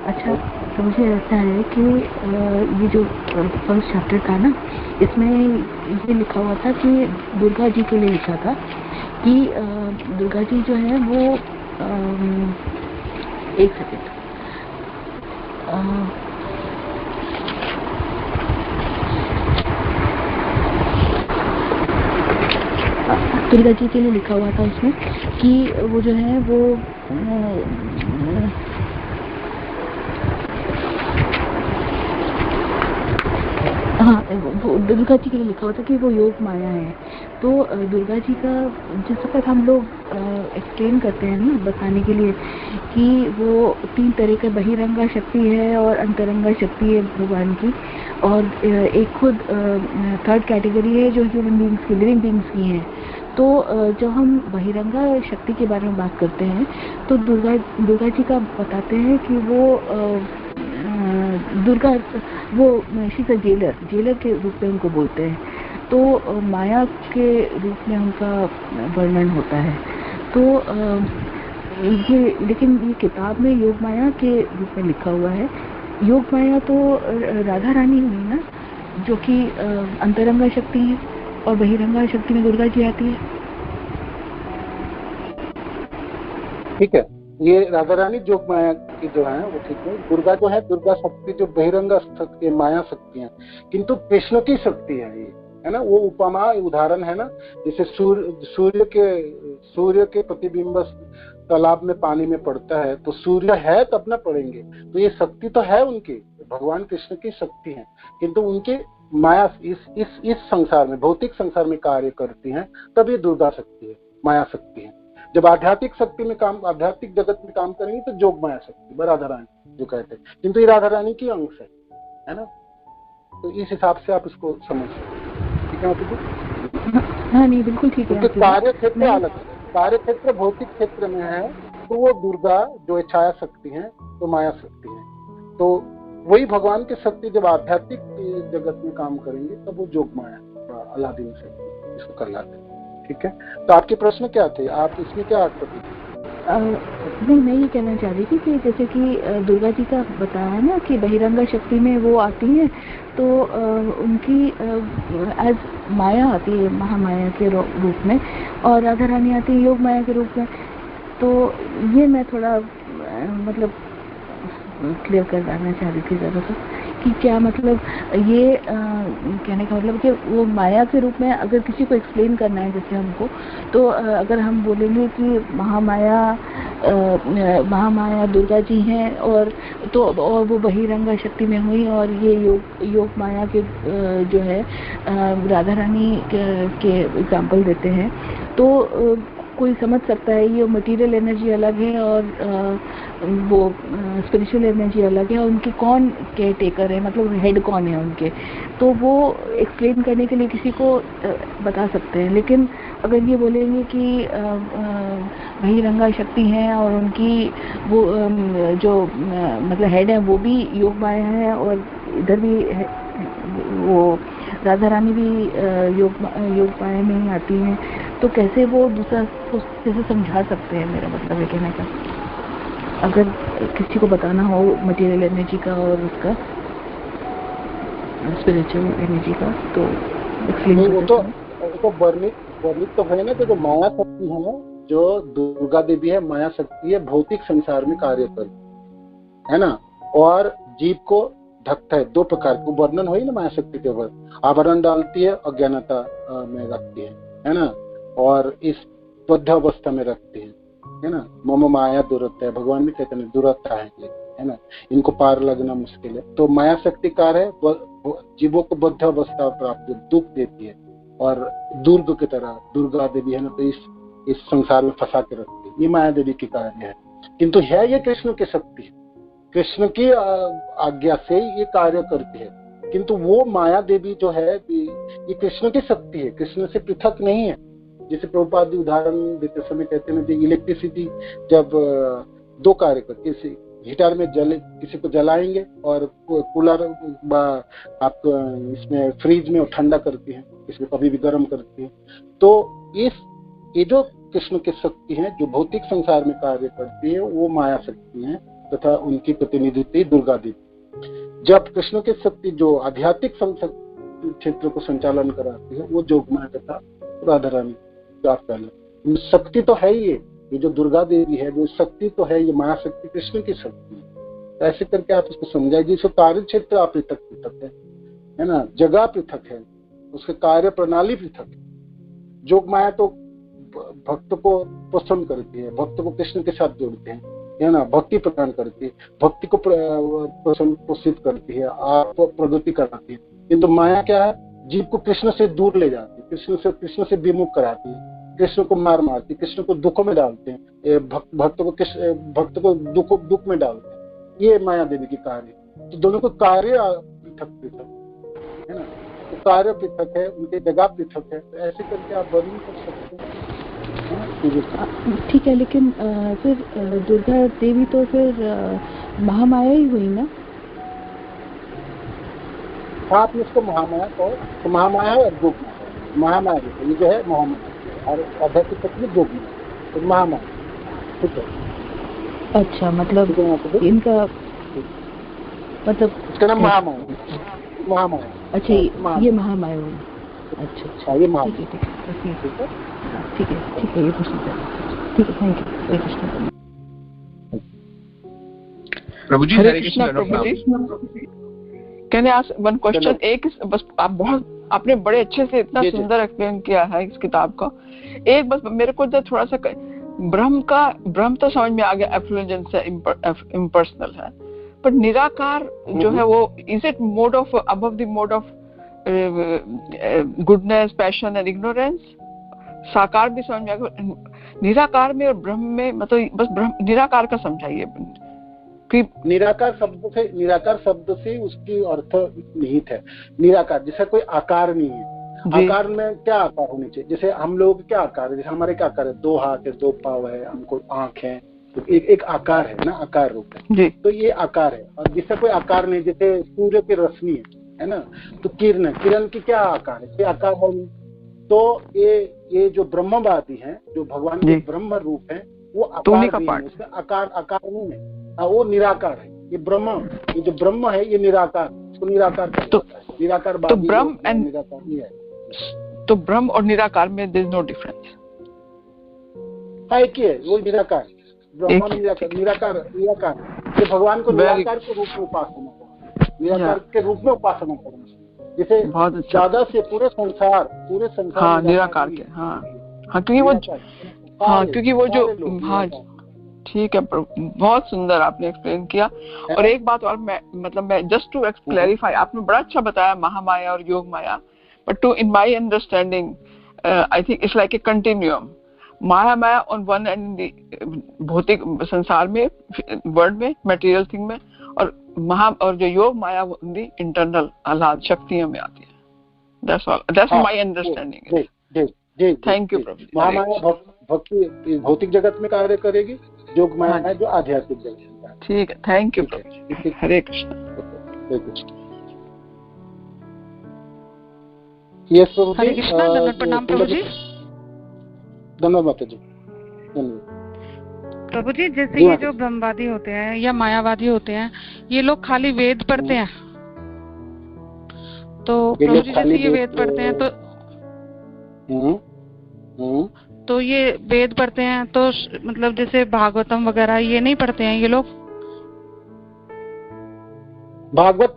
अच्छा, तो मुझे ऐसा है कि ये जो फर्स्ट चैप्टर था ना, इसमें ये लिखा हुआ था कि दुर्गा जी के लिए लिखा था कि दुर्गा जी जो है वो एक सेकेंड, दुर्गा जी के लिए लिखा हुआ था उसमें कि वो जो है वो हाँ, दुर्गा जी के लिए लिखा हुआ था कि वो योग माया है। तो दुर्गा जी का जिस वक्त हम लोग एक्सप्लेन करते हैं ना, बताने के लिए कि वो तीन तरह का बहिरंगा शक्ति है और अंतरंगा शक्ति है भगवान की, और एक खुद थर्ड कैटेगरी है जो ह्यूमन बींग्स की, लिविंग बींग्स की है। तो जब हम बहिरंगा शक्ति के बारे में बात करते हैं तो दुर्गा जी का बताते हैं कि वो दुर्गा, वो शीज अ जेलर के रूप में उनको बोलते हैं। तो माया के रूप में उनका वर्णन होता है। तो ये, लेकिन ये किताब में योग माया के रूप में लिखा हुआ है। योग माया तो राधा रानी हुई ना, जो कि अंतरंगा शक्ति है, और बहिरंगा शक्ति में दुर्गा जी आती है। ठीक है, ये राधा रानी जोग माया की जो है वो ठीक है। दुर्गा जो है, दुर्गा शक्ति जो बहिरंगा शक्ति, माया शक्ति है, किंतु कृष्ण की शक्ति है ये, है ना। वो उपमा उदाहरण है ना, जैसे सूर्य के प्रतिबिंब तालाब में पानी में पड़ता है, तो सूर्य है तब ना पड़ेंगे, तो ये शक्ति तो है उनकी, भगवान कृष्ण की शक्ति है, किंतु उनकी माया इस संसार में, भौतिक संसार में कार्य करती है, तब ये दुर्गा शक्ति है, माया शक्ति है। जब आध्यात्मिक शक्ति में काम, आध्यात्मिक जगत में काम करेंगे तो जोग माया शक्ति, राधा रानी जो कहते हैं, किंतु ये राधा रानी की अंश है ना। तो इस हिसाब से आप इसको समझ सकते, ठीक है। हाँ नहीं, बिल्कुल ठीक है। कार्य क्षेत्र अलग है, कार्य क्षेत्र भौतिक क्षेत्र में है तो वो दुर्गा जो छाया शक्ति है, तो माया शक्ति है। तो वही भगवान की शक्ति जब आध्यात्मिक जगत में काम करेंगे तब वो जोग माया, अलादीन शक्ति इसको कहलाते हैं। ठीक है, तो आपके प्रश्न क्या थे, आप इसमें क्या अर्थ थे? नहीं, मैं ये कहना चाह रही थी कि जैसे कि दुर्गा जी का बताया है ना कि बहिरंगा शक्ति में वो आती हैं, तो उनकी एज माया आती है, महामाया के रूप में, और राधा रानी आती है योग माया के रूप में। तो ये मैं थोड़ा मतलब क्लियर करवाना चाह रही थी ज़रा सा कि क्या मतलब ये कहने का मतलब कि वो माया के रूप में अगर किसी को एक्सप्लेन करना है जैसे हमको, तो अगर हम बोलेंगे कि महामाया दुर्गा जी हैं, और तो और वो बहिरंगा शक्ति में हुई, और ये योग माया के जो है राधा रानी के एग्जाम्पल देते हैं, तो कोई समझ सकता है ये मटेरियल एनर्जी अलग है और वो स्पिरिचुअल एनर्जी अलग है, उनके कौन केयर टेकर है, मतलब हेड कौन है उनके, तो वो एक्सप्लेन करने के लिए किसी को बता सकते हैं। लेकिन अगर ये बोलेंगे कि बहिरंगा शक्ति हैं और उनकी वो जो मतलब हेड है वो भी योग माया है, और इधर भी वो राधा रानी भी योग माया में ही आती हैं, तो कैसे वो दूसरा कैसे समझा सकते हैं, मेरा मतलब है कहने का, अगर किसी को बताना हो मटेरियल एनर्जी का और उसका स्पिरिचुअल एनर्जी का, तो एक्सप्लेन वो तो वर्णित तो है ना कि जो माया शक्ति है, जो दुर्गा देवी है, माया शक्ति है, भौतिक संसार में कार्य करती है ना, और जीव को ढकता है। दो प्रकार के वर्णन हुई ना माया शक्ति के ऊपर, आवरण डालती है, अज्ञानता में रखती है ना, और इस बद्ध अवस्था में रखती है ना। मम माया दुरत्ता है, भगवान भी कहते हैं दुरत्ता है ना, इनको पार लगना मुश्किल है। तो माया शक्ति कार है, जीवों को बद्ध अवस्था प्राप्त दुख देती है, और दुर्ग की तरह दुर्गा देवी है ना, तो इस संसार में फंसा के रखती है। ये माया देवी की कार्य है, किंतु है ये कृष्ण की शक्ति है, कृष्ण की आज्ञा से ये कार्य करती है। किंतु वो माया देवी जो है ये कृष्ण की शक्ति है, कृष्ण से पृथक नहीं है। जैसे प्रभुपाद उदाहरण देते समय कहते हैं कि इलेक्ट्रिसिटी जब दो कार्य करती है, हीटर में किसी को जलाएंगे, और कूलर आप इसमें फ्रिज में ठंडा करती है, इसमें कभी भी गर्म करती है। तो ये जो कृष्ण की शक्ति है जो भौतिक संसार में कार्य करती है, वो माया शक्ति है, तथा उनकी प्रतिनिधि दुर्गा देवी। जब कृष्ण की शक्ति जो आध्यात्मिक क्षेत्र को संचालन कराती है, वो जोगमाया तथा राधा रानी शक्ति तो है ही ये जो दुर्गा देवी है, जो शक्ति तो है, ये माया शक्ति कृष्ण की शक्ति है। ऐसे करके आप इसको समझाइए। जिसको कार्य क्षेत्र आप पृथक है ना, जगह पृथक है, उसके कार्य प्रणाली पृथक है। जोग माया तो भक्त को पसंद करती है, भक्त को कृष्ण के साथ जोड़ते हैं, है ना, भक्ति प्रदान करती है, भक्ति को पोषित करती है, आप प्रगति कराती है। किंतु माया क्या है, जीव को कृष्ण से दूर ले जाती है, कृष्ण से विमुख कराती है, कृष्ण को मारती, कृष्ण को दुखों में डालते हैं, भक्त को दुख में डालते हैं। ये माया देवी की कार्य है। तो दोनों को कार्य पृथक है ना, तो कार्य पृथक है, उनके जगह पृथक है। तो ऐसे करके आप वर्णन कर सकते हैं। ठीक है, लेकिन फिर दुर्गा देवी तो फिर महामाया ही हुई ना? आप इसको महामाया कहो तो महामाया है, और जोग महामाया ये जो है महामाया, और अभय की पत्नी जोगी, तो महामाया। ठीक है, अच्छा, मतलब इनका मतलब इसका नाम महामाया। अच्छा, ये महामाया हुई। अच्छा, ये महामाया। ठीक है, ये प्रश्न ठीक है। Thank you. Krishna Prabhu ji, Hare Krishna. Prabhu ji, can I ask one question? एक बस, आपने बड़े अच्छे से इतना सुंदर एक्सप्लेन किया है इस किताब का। एक बस मेरे को जो थोड़ा सा ब्रह्म तो समझ में आ गया, एफ्लुएंस है, इम्पर्सनल है, पर निराकार जो है वो is it mode of above the mode of goodness, passion and ignorance? साकार भी समझ में आ गया, निराकार में और ब्रह्म में, मतलब बस ब्रह्म निराकार का समझाइए कि निराकार शब्द से उसकी अर्थ निहित है। निराकार जैसे कोई आकार नहीं है। आकार में क्या आकार होनी चाहिए? जैसे हम लोग क्या आकार है, जैसे हमारे क्या आकार है, 2 हाथ है, 2 पाँव है, हमको आंख है, तो एक आकार है ना, आकार रूप है। तो ये आकार है। और जिससे कोई आकार नहीं, जैसे सूर्य की रोशनी है ना, तो किरण की क्या आकार है? कोई आकार है तो ये जो ब्रह्मवादी हैं, जो भगवान के ब्रह्म रूप है, वो आकार भी है, उसमें आकार नहीं है, वो निराकार है। ये जो ब्रह्म है ये निराकार, उसको निराकार कहते हैं। निराकार तो ब्रह्म एंड निराकार नहीं है। तो ब्रह्म और निराकार में देयर इज नो डिफरेंस। हाँ, एक ही है, वो निराकार। ब्रह्म निराकार ये भगवान को निराकार के रूप में उपासना करो, निराकार के रूप में उपासना करो। जैसे ज्यादा से पूरे संसार हाँ निराकार के, हाँ क्योंकि वो जो हाँ ठीक है, बहुत सुंदर आपने एक्सप्लेन किया। और एक बात और मैं जस्ट टू क्लैरिफाई, आपने बड़ा अच्छा बताया महामाया और Yogamaya, but to in my understanding I think it's like a continuum. Maya on one end भौतिक संसार में, वर्ल्ड में, मटेरियल थिंग में, और जो योग माया इंटरनल आह्लाद शक्तियों में आती है। That's my understanding. Thank you प्रभु। महामाया भक्ति भौतिक जगत में कार्य करेगी, योग माया है जो आध्यात्मिक जगत में। ठीक है, थैंक यू प्रभु। हरे कृष्ण। यस प्रभु जी, हरे कृष्ण। धन्यवाद, प्रणाम प्रभु जी। धन्यवाद माता जी। प्रभु जी, जैसे ये जो ब्रह्मवादी होते हैं या मायावादी होते हैं, ये लोग खाली वेद पढ़ते हैं। तो प्रभु जी जैसे ये वेद पढ़ते हैं तो ये वेद पढ़ते हैं, तो मतलब जैसे भागवतम वगैरह ये नहीं पढ़ते हैं ये लोग? भागवत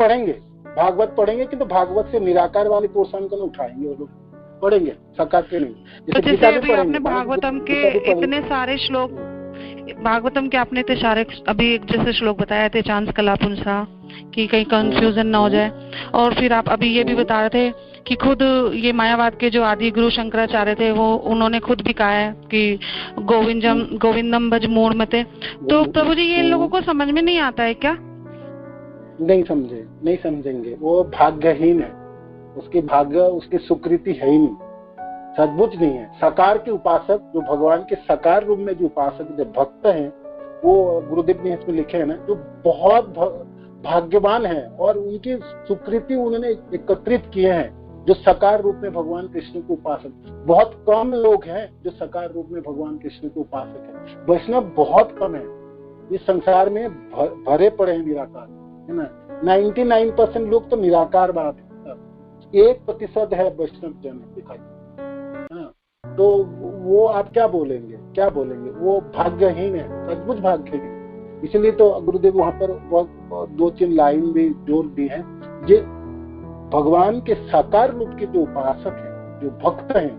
पढ़ेंगे किंतु भागवत से निराकार वाली पोर्शन को उठाएंगे, वो लोग पढ़ेंगे, साकार के नहीं। तो जैसे अभी आपने भागवतम के इतने सारे श्लोक, भागवतम के आपने इतने सारे अभी जैसे श्लोक बताए थे, चांस कलापुंसा, कि कहीं कंफ्यूजन ना हो जाए, और फिर आप अभी ये भी बता रहे थे कि खुद ये मायावाद के जो आदि गुरु शंकराचार्य थे, वो उन्होंने खुद भी कहा है कि गोविंदम भज मूढ़ मते। तो प्रभु जी ये इन लोगों को समझ में नहीं आता है क्या? नहीं समझेंगे, वो भाग्यहीन है, उसकी भाग्य, उसकी सुकृति है ही नहीं, सचमुच नहीं है। साकार के उपासक, जो भगवान के साकार रूप में जो उपासक, जो भक्त हैं, वो गुरुदेव ने इसमें लिखे हैं ना, जो बहुत भाग्यवान है और उनकी सुकृति उन्होंने एकत्रित किए हैं, जो साकार रूप में भगवान कृष्ण के उपासक। बहुत कम लोग हैं जो साकार रूप में भगवान कृष्ण के उपासक हैं। वैष्णव बहुत कम है इस संसार में, भरे पड़े हैं निराकार, है ना। 99% लोग तो निराकारवाद है, 1% है वैष्णव जन दिखाई। तो वो आप क्या बोलेंगे, वो भाग्यहीन है, सचमुच भाग्यहीन। इसलिए तो गुरुदेव वहां पर 2-3 लाइन भी जोर दी है, ये भगवान के साकार रूप के जो उपासक हैं, जो भक्त हैं,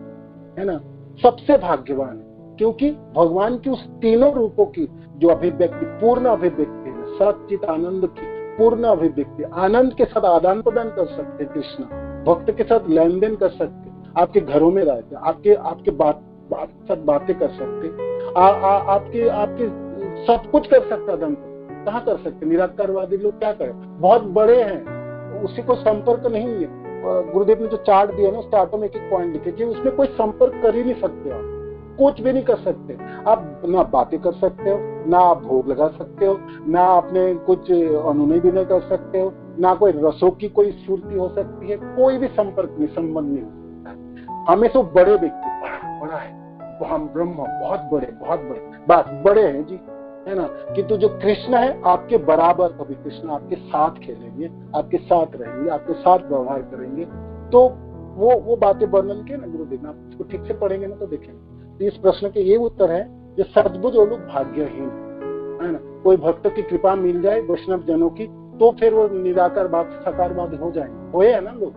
है ना, सबसे भाग्यवान है। क्योंकि भगवान की उस तीनों रूपों की जो अभिव्यक्ति, पूर्ण अभिव्यक्ति है, सच्चित आनंद की पूर्ण अभिव्यक्ति, आनंद के साथ आदान प्रदान कर सकते कृष्ण, भक्त के साथ लेन देन कर सकते, आपके घरों में रहते, आपके साथ बातें कर सकते, आपके सब कुछ कर सकता दम पर। कहाँ कर सकते? निराकारवादी लोग क्या करें, बहुत बड़े हैं, उसी को संपर्क नहीं है। गुरुदेव ने जो चार्ट दिया ना, उस चार्ट में एक पॉइंट लिखे कि उसमें कोई संपर्क कर ही नहीं सकते, आप कुछ भी नहीं कर सकते। आप ना बातें कर सकते हो, ना आप भोग लगा सकते हो, ना आपने कुछ अनुनय भी नहीं कर सकते हो, ना कोई रसों की कोई स्फूर्ति हो सकती है, कोई भी संपर्क नहीं, संबंध नहीं हो सकता है। हमेशा बड़े व्यक्ति, बड़ा है, हम ब्रह्म बहुत बड़े बस बड़े हैं जी, है ना। किंतु जो कृष्ण है आपके बराबर, कभी कृष्ण आपके साथ खेलेंगे, आपके साथ रहेंगे, आपके साथ व्यवहार करेंगे। तो वो बातें वर्णन के ना गुरुदेव, आप इसको ठीक से पढ़ेंगे ना तो देखेंगे। तो इस प्रश्न के ये उत्तर है कि सचमुच वो लोग भाग्यहीन है ना। कोई भक्त की कृपा मिल जाए वैष्णव जनों की, तो फिर वो निराकारवाद से साकारवाद हो जाएंगे, होए है ना लोग,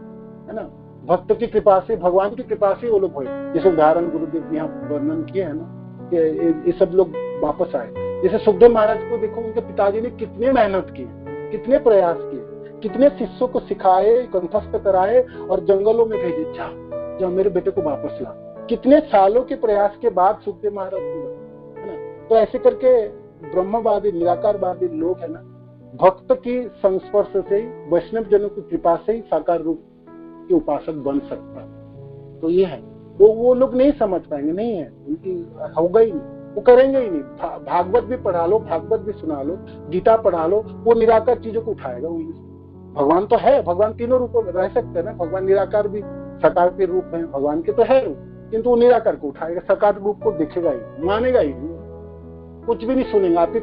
है ना। भक्त की कृपा से, भगवान की कृपा से वो लोग हुए। जैसे उदाहरण गुरुदेव ने यहाँ वर्णन किए है ना, कि ये सब लोग वापस आए। जैसे सुखदेव महाराज को देखो, उनके पिताजी ने कितने मेहनत की, कितने प्रयास किए, कितने शिष्यों को सिखाए, कंठस्थ कराए और जंगलों में भेजे, जाओ मेरे बेटे को वापस ला। कितने सालों के प्रयास के बाद सुखदेव महाराज हुए, है ना। तो ऐसे करके ब्रह्मवादी, निराकारवादी लोग है ना, भक्त की संस्पर्श से ही, वैष्णव जनों की कृपा से ही साकार रूप के उपासक बन सकता है। तो ये है, वो लोग नहीं समझ पाएंगे, नहीं है, उनकी होगा ही नहीं, वो करेंगे ही नहीं। भागवत भी पढ़ा लो, भागवत भी सुना लो, गीता पढ़ा लो, वो निराकार चीजों को उठाएगा। भगवान तो है, भगवान तीनों रूपों में रह सकते हैं ना, भगवान निराकार भी साकार के रूप है, भगवान के तो है रूप, किंतु वो निराकार को उठाएगा, साकार रूप को दिखेगा ही, मानेगा ही नहीं, कुछ भी नहीं सुनेगा आपकी,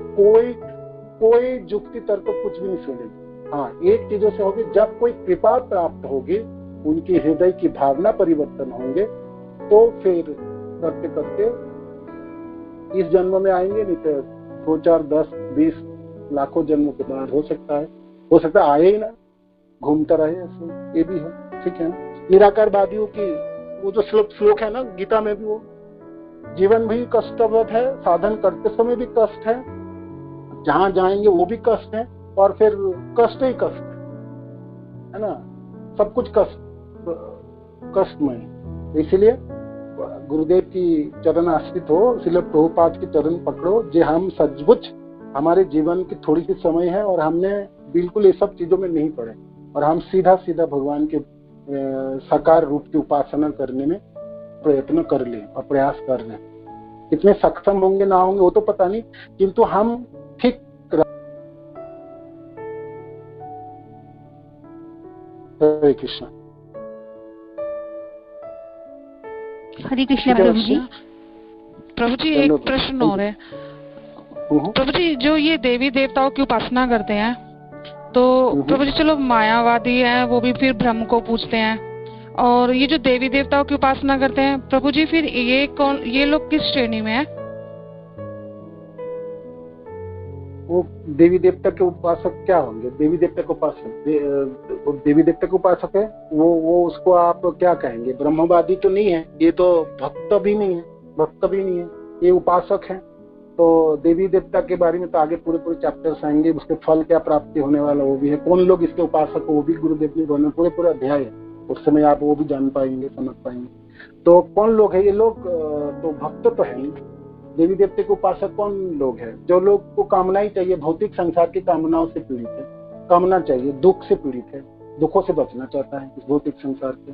कोई जुक्ति तर्क कुछ भी नहीं सुनेगा। हाँ, एक चीजों से होगी, जब कोई कृपा प्राप्त होगी, उनकी हृदय की भावना परिवर्तन होंगे, तो फिर करते करते इस जन्म में आएंगे, नहीं तो 2, 4, 10, 20 लाखों जन्मों के बाद हो सकता है आए ही ना, घूमता रहे ऐसे, ये भी है। ठीक है, निराकारवादियों की वो जो श्लोक है ना गीता में भी, वो जीवन भी कष्टप्रद है, साधन करते समय भी कष्ट है, जहां जाएंगे वो भी कष्ट है, और फिर कष्ट ही कष्ट है ना, सब कुछ कष्टमय। इसलिए गुरुदेव की चरण आश्रित हो, श्रील प्रभुपाद की चरण पकड़ो, जे हम सचमुच हमारे जीवन की थोड़ी सी समय है और हमने बिल्कुल ये सब चीजों में नहीं पड़े, और हम सीधा भगवान के साकार रूप की उपासना करने में प्रयत्न कर ले और प्रयास कर ले। कितने सक्षम होंगे ना होंगे वो तो पता नहीं, किंतु हम ठीक। हरे कृष्ण। हरे कृष्ण प्रभु जी। प्रभु जी एक प्रश्न और है। प्रभु जी, जो ये देवी देवताओं की उपासना करते हैं, तो प्रभु जी चलो मायावादी है, वो भी फिर ब्रह्म को पूजते हैं, और ये जो देवी देवताओं की उपासना करते हैं प्रभु जी, फिर ये लोग किस श्रेणी में है? वो देवी देवता के उपासक क्या होंगे? देवी देवता के उपासक, देवी देवता के उपासक है वो उसको आप क्या कहेंगे? ब्रह्मवादी तो नहीं है, ये तो भक्त भी नहीं है, ये उपासक है। तो देवी देवता के बारे में तो आगे पूरे चैप्टर्स आएंगे, उसके फल क्या प्राप्ति होने वाला वो भी है, कौन लोग इसके उपासक हो वो भी गुरुदेव ने बोलने पूरे अध्याय है, उस समय आप वो भी जान पाएंगे, समझ पाएंगे। तो कौन लोग है ये लोग? तो भक्त तो है नहीं। देवी देवते के उपासक कौन लोग है? जो लोग को कामना ही चाहिए, भौतिक संसार की कामनाओं से पीड़ित है, कामना चाहिए, दुख से पीड़ित है, दुखों से बचना चाहता है इस भौतिक संसार से,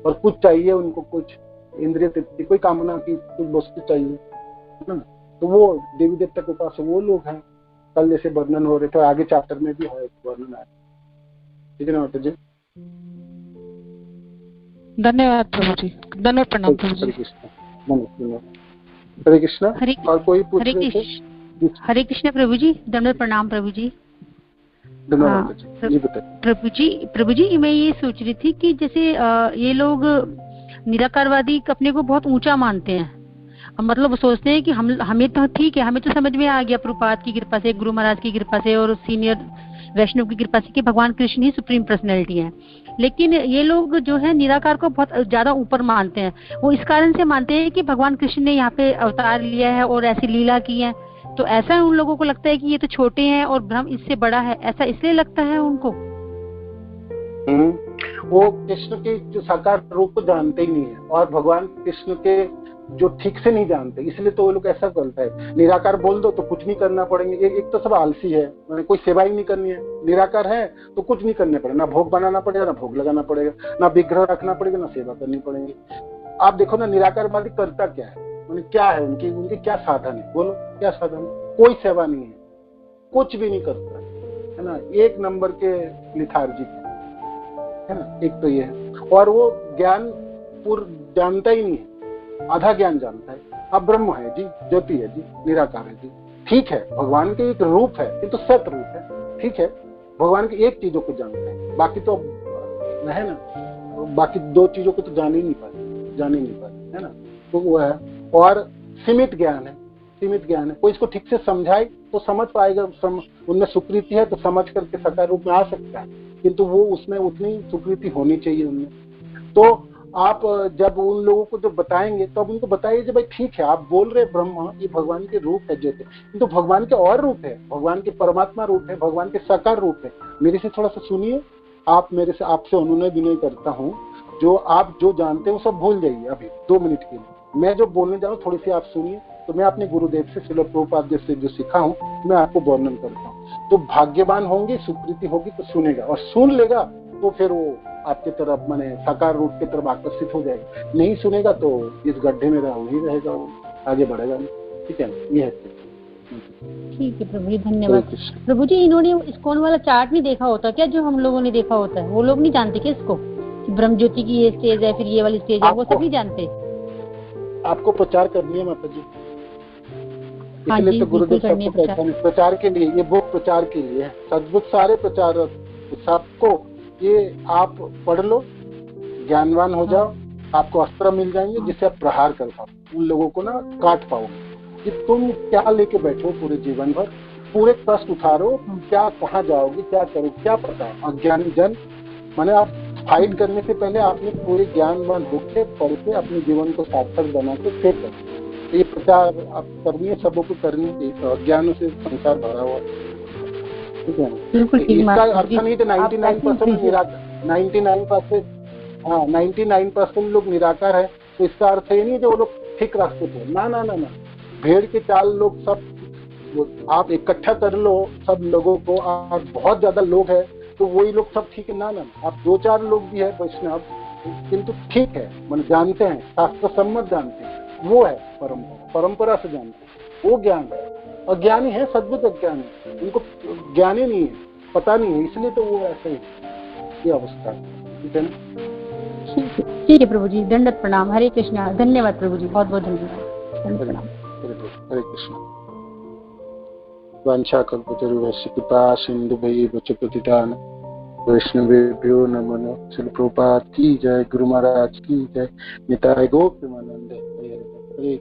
और कुछ चाहिए उनको, कुछ इंद्रिय तृप्ति, कोई कामना की कुछ वस्तु चाहिए ना, तो वो देवी देवता के उपासक वो लोग हैं। कल जैसे वर्णन हो रहे थे, आगे चैप्टर में भी है वर्णन आया। ठीक है ना माता जी? धन्यवाद प्रभु जी, धन्यवाद, प्रणाम प्रभु जी। हरे कृष्ण। और कोई पूछ रहे थे? हरे कृष्ण प्रभु जी, धन्यवाद, प्रणाम प्रभु जी। प्रभु जी मैं ये सोच रही थी कि जैसे ये लोग निराकारवादी अपने को बहुत ऊंचा मानते हैं, मतलब सोचते हैं कि हमें तो ठीक है, हमें तो समझ में आ गया प्रभुपाद की कृपा से, गुरु महाराज की कृपा से और सीनियर वैष्णव की कृपा से कि भगवान कृष्ण ही सुप्रीम पर्सनैलिटी है। लेकिन ये लोग जो है निराकार को बहुत ज्यादा ऊपर मानते हैं। वो इस कारण से मानते हैं कि भगवान कृष्ण ने यहाँ पे अवतार लिया है और ऐसी लीला की है, तो ऐसा उन लोगों को लगता है कि ये तो छोटे हैं और ब्रह्म इससे बड़ा है, ऐसा इसलिए लगता है उनको। वो कृष्ण के जो साकार रूप को जानते ही नहीं है, और भगवान कृष्ण के जो ठीक से नहीं जानते, इसलिए तो वो लोग ऐसा करता है। निराकार बोल दो तो कुछ नहीं करना पड़ेंगे। एक तो सब आलसी है, मैंने कोई सेवा ही नहीं करनी है। निराकार है तो कुछ नहीं करने पड़ेगा, ना भोग बनाना पड़ेगा, ना भोग लगाना पड़ेगा, ना विग्रह रखना पड़ेगा, ना सेवा करनी पड़ेगी। आप देखो ना निराकारवादी करता क्या है, उन्हें क्या है, उनके क्या साधन है? बोलो क्या साधन है? कोई सेवा नहीं है, कुछ भी नहीं करता है ना, एक नंबर के लिथार्जिक है ना। एक तो ये है, और वो ज्ञान पूर्ण जानता ही नहीं है, आधा ज्ञान जानता है। अब ब्रह्म है जी, ज्योति है जी, निराकार है जी, ठीक है, भगवान के एक रूप है, ये तो सत रूप है, ठीक है, भगवान की एक चीजों को जानते हैं, बाकी तो है ना, बाकी दो चीजों को तो जान ही नहीं पाते है ना। तो वो है, और सीमित ज्ञान है, कोई इसको ठीक से समझाए तो समझ पाएगा, उनमें सुकृति है तो समझ करके साकार रूप में आ सकता है, किंतु वो उसमें उतनी सुकृति होनी चाहिए उनमें। तो आप जब उन लोगों को जब बताएंगे तो आप उनको बताइए कि भाई ठीक है, आप बोल रहे ब्रह्म ये भगवान के रूप है, ज्योति, तो भगवान के और रूप है, भगवान के परमात्मा रूप है, भगवान के साकार रूप है। मेरे से थोड़ा सा सुनिए, आप मेरे से, आपसे अनुनय विनय करता हूँ, जो आप जो जानते हो सब भूल जाइए अभी 2 मिनट के लिए। मैं जो बोलने जा रहा हूँ थोड़ी सी आप सुनिए, तो मैं अपने गुरुदेव से, श्रील प्रभुपाद से जो सीखा हूँ मैं आपको वर्णन करता हूँ। तो भाग्यवान होंगे, सुकृति होगी तो सुनेगा, और सुन लेगा तो फिर वो आपके तरफ माने साकार रूप की तरफ आकर्षित हो जाएगा। नहीं सुनेगा तो इस गड्ढे में वही रहेगा, वो आगे बढ़ेगा नहीं। ठीक है, ये है। ठीक है प्रभु जी, धन्यवाद। प्रभु जी इन्होंने इस्कॉन वाला चार्ट नहीं देखा होता क्या, जो हम लोगों ने देखा होता है? वो लोग नहीं जानते क्या इसको? ब्रह्म ज्योति की ये स्टेज है, फिर ये वाली स्टेज है, वो सब नहीं जानते? आपको प्रचार करनी है माता जी, हाँ इसलिए जी, तो गुरुदेव बिल्कुल सबको कहते हैं प्रचार के लिए, ये बुक प्रचार के लिए है। सद्बुक सारे प्रचारक सबको, ये आप पढ़ लो, ज्ञानवान हो जाओ, आपको अस्त्र मिल जाएंगे जिससे आप प्रहार कर पाओ, उन लोगों को ना काट पाओगे कि तुम क्या लेके बैठो पूरे जीवन भर, पूरे कष्ट उठारो, क्या कहाँ जाओगे, क्या करोगे, क्या पता है। अज्ञानी जन माने आप फाइट करने से पहले आपने पूरे ज्ञानवान बुक से पढ़ के अपने जीवन को सार्थक बना के फिर करो। ये प्रचार आप करनी है, सबों को करनी है, अज्ञानों से संसार भरा हुआ, ठीक है ना। इसका अर्थ नहीं तो 99% लोग निराकार है, तो इसका अर्थ ये नहीं जो वो लोग ठीक रास्ते पे, ना ना ना ना, भेड़ के चाल लोग सब आप इकट्ठा कर लो सब लोगों को, और बहुत ज्यादा लोग है तो वही लोग सब ठीक है, ना ना, आप 2-4 लोग भी है वैष्णव किंतु ठीक है, मन जानते हैं, शास्त्र सम्मत जानते हैं, वो है परंपरा से जानते हैं, वो ज्ञान है। अज्ञानी है, सद्बुद्ध अज्ञानी, उनको ज्ञान ही नहीं है, पता नहीं है, इसलिए तो वो ऐसे ही ये अवस्था, ठीक है ना। ठीक है प्रभु जी, दंडवत प्रणाम, हरे कृष्णा, धन्यवाद प्रभु जी, बहुत बहुत धन्यवाद। हरे कृष्ण। वाञ्छाकल्पतरुभ्यश्च कृपा सिन्धुभ्यैव च पतितानां वैष्णवेभ्यो नमो नमः। श्रील प्रभुपाद की जय, गुरु महाराज की जय, निताय गौर प्रेमानंद। हरे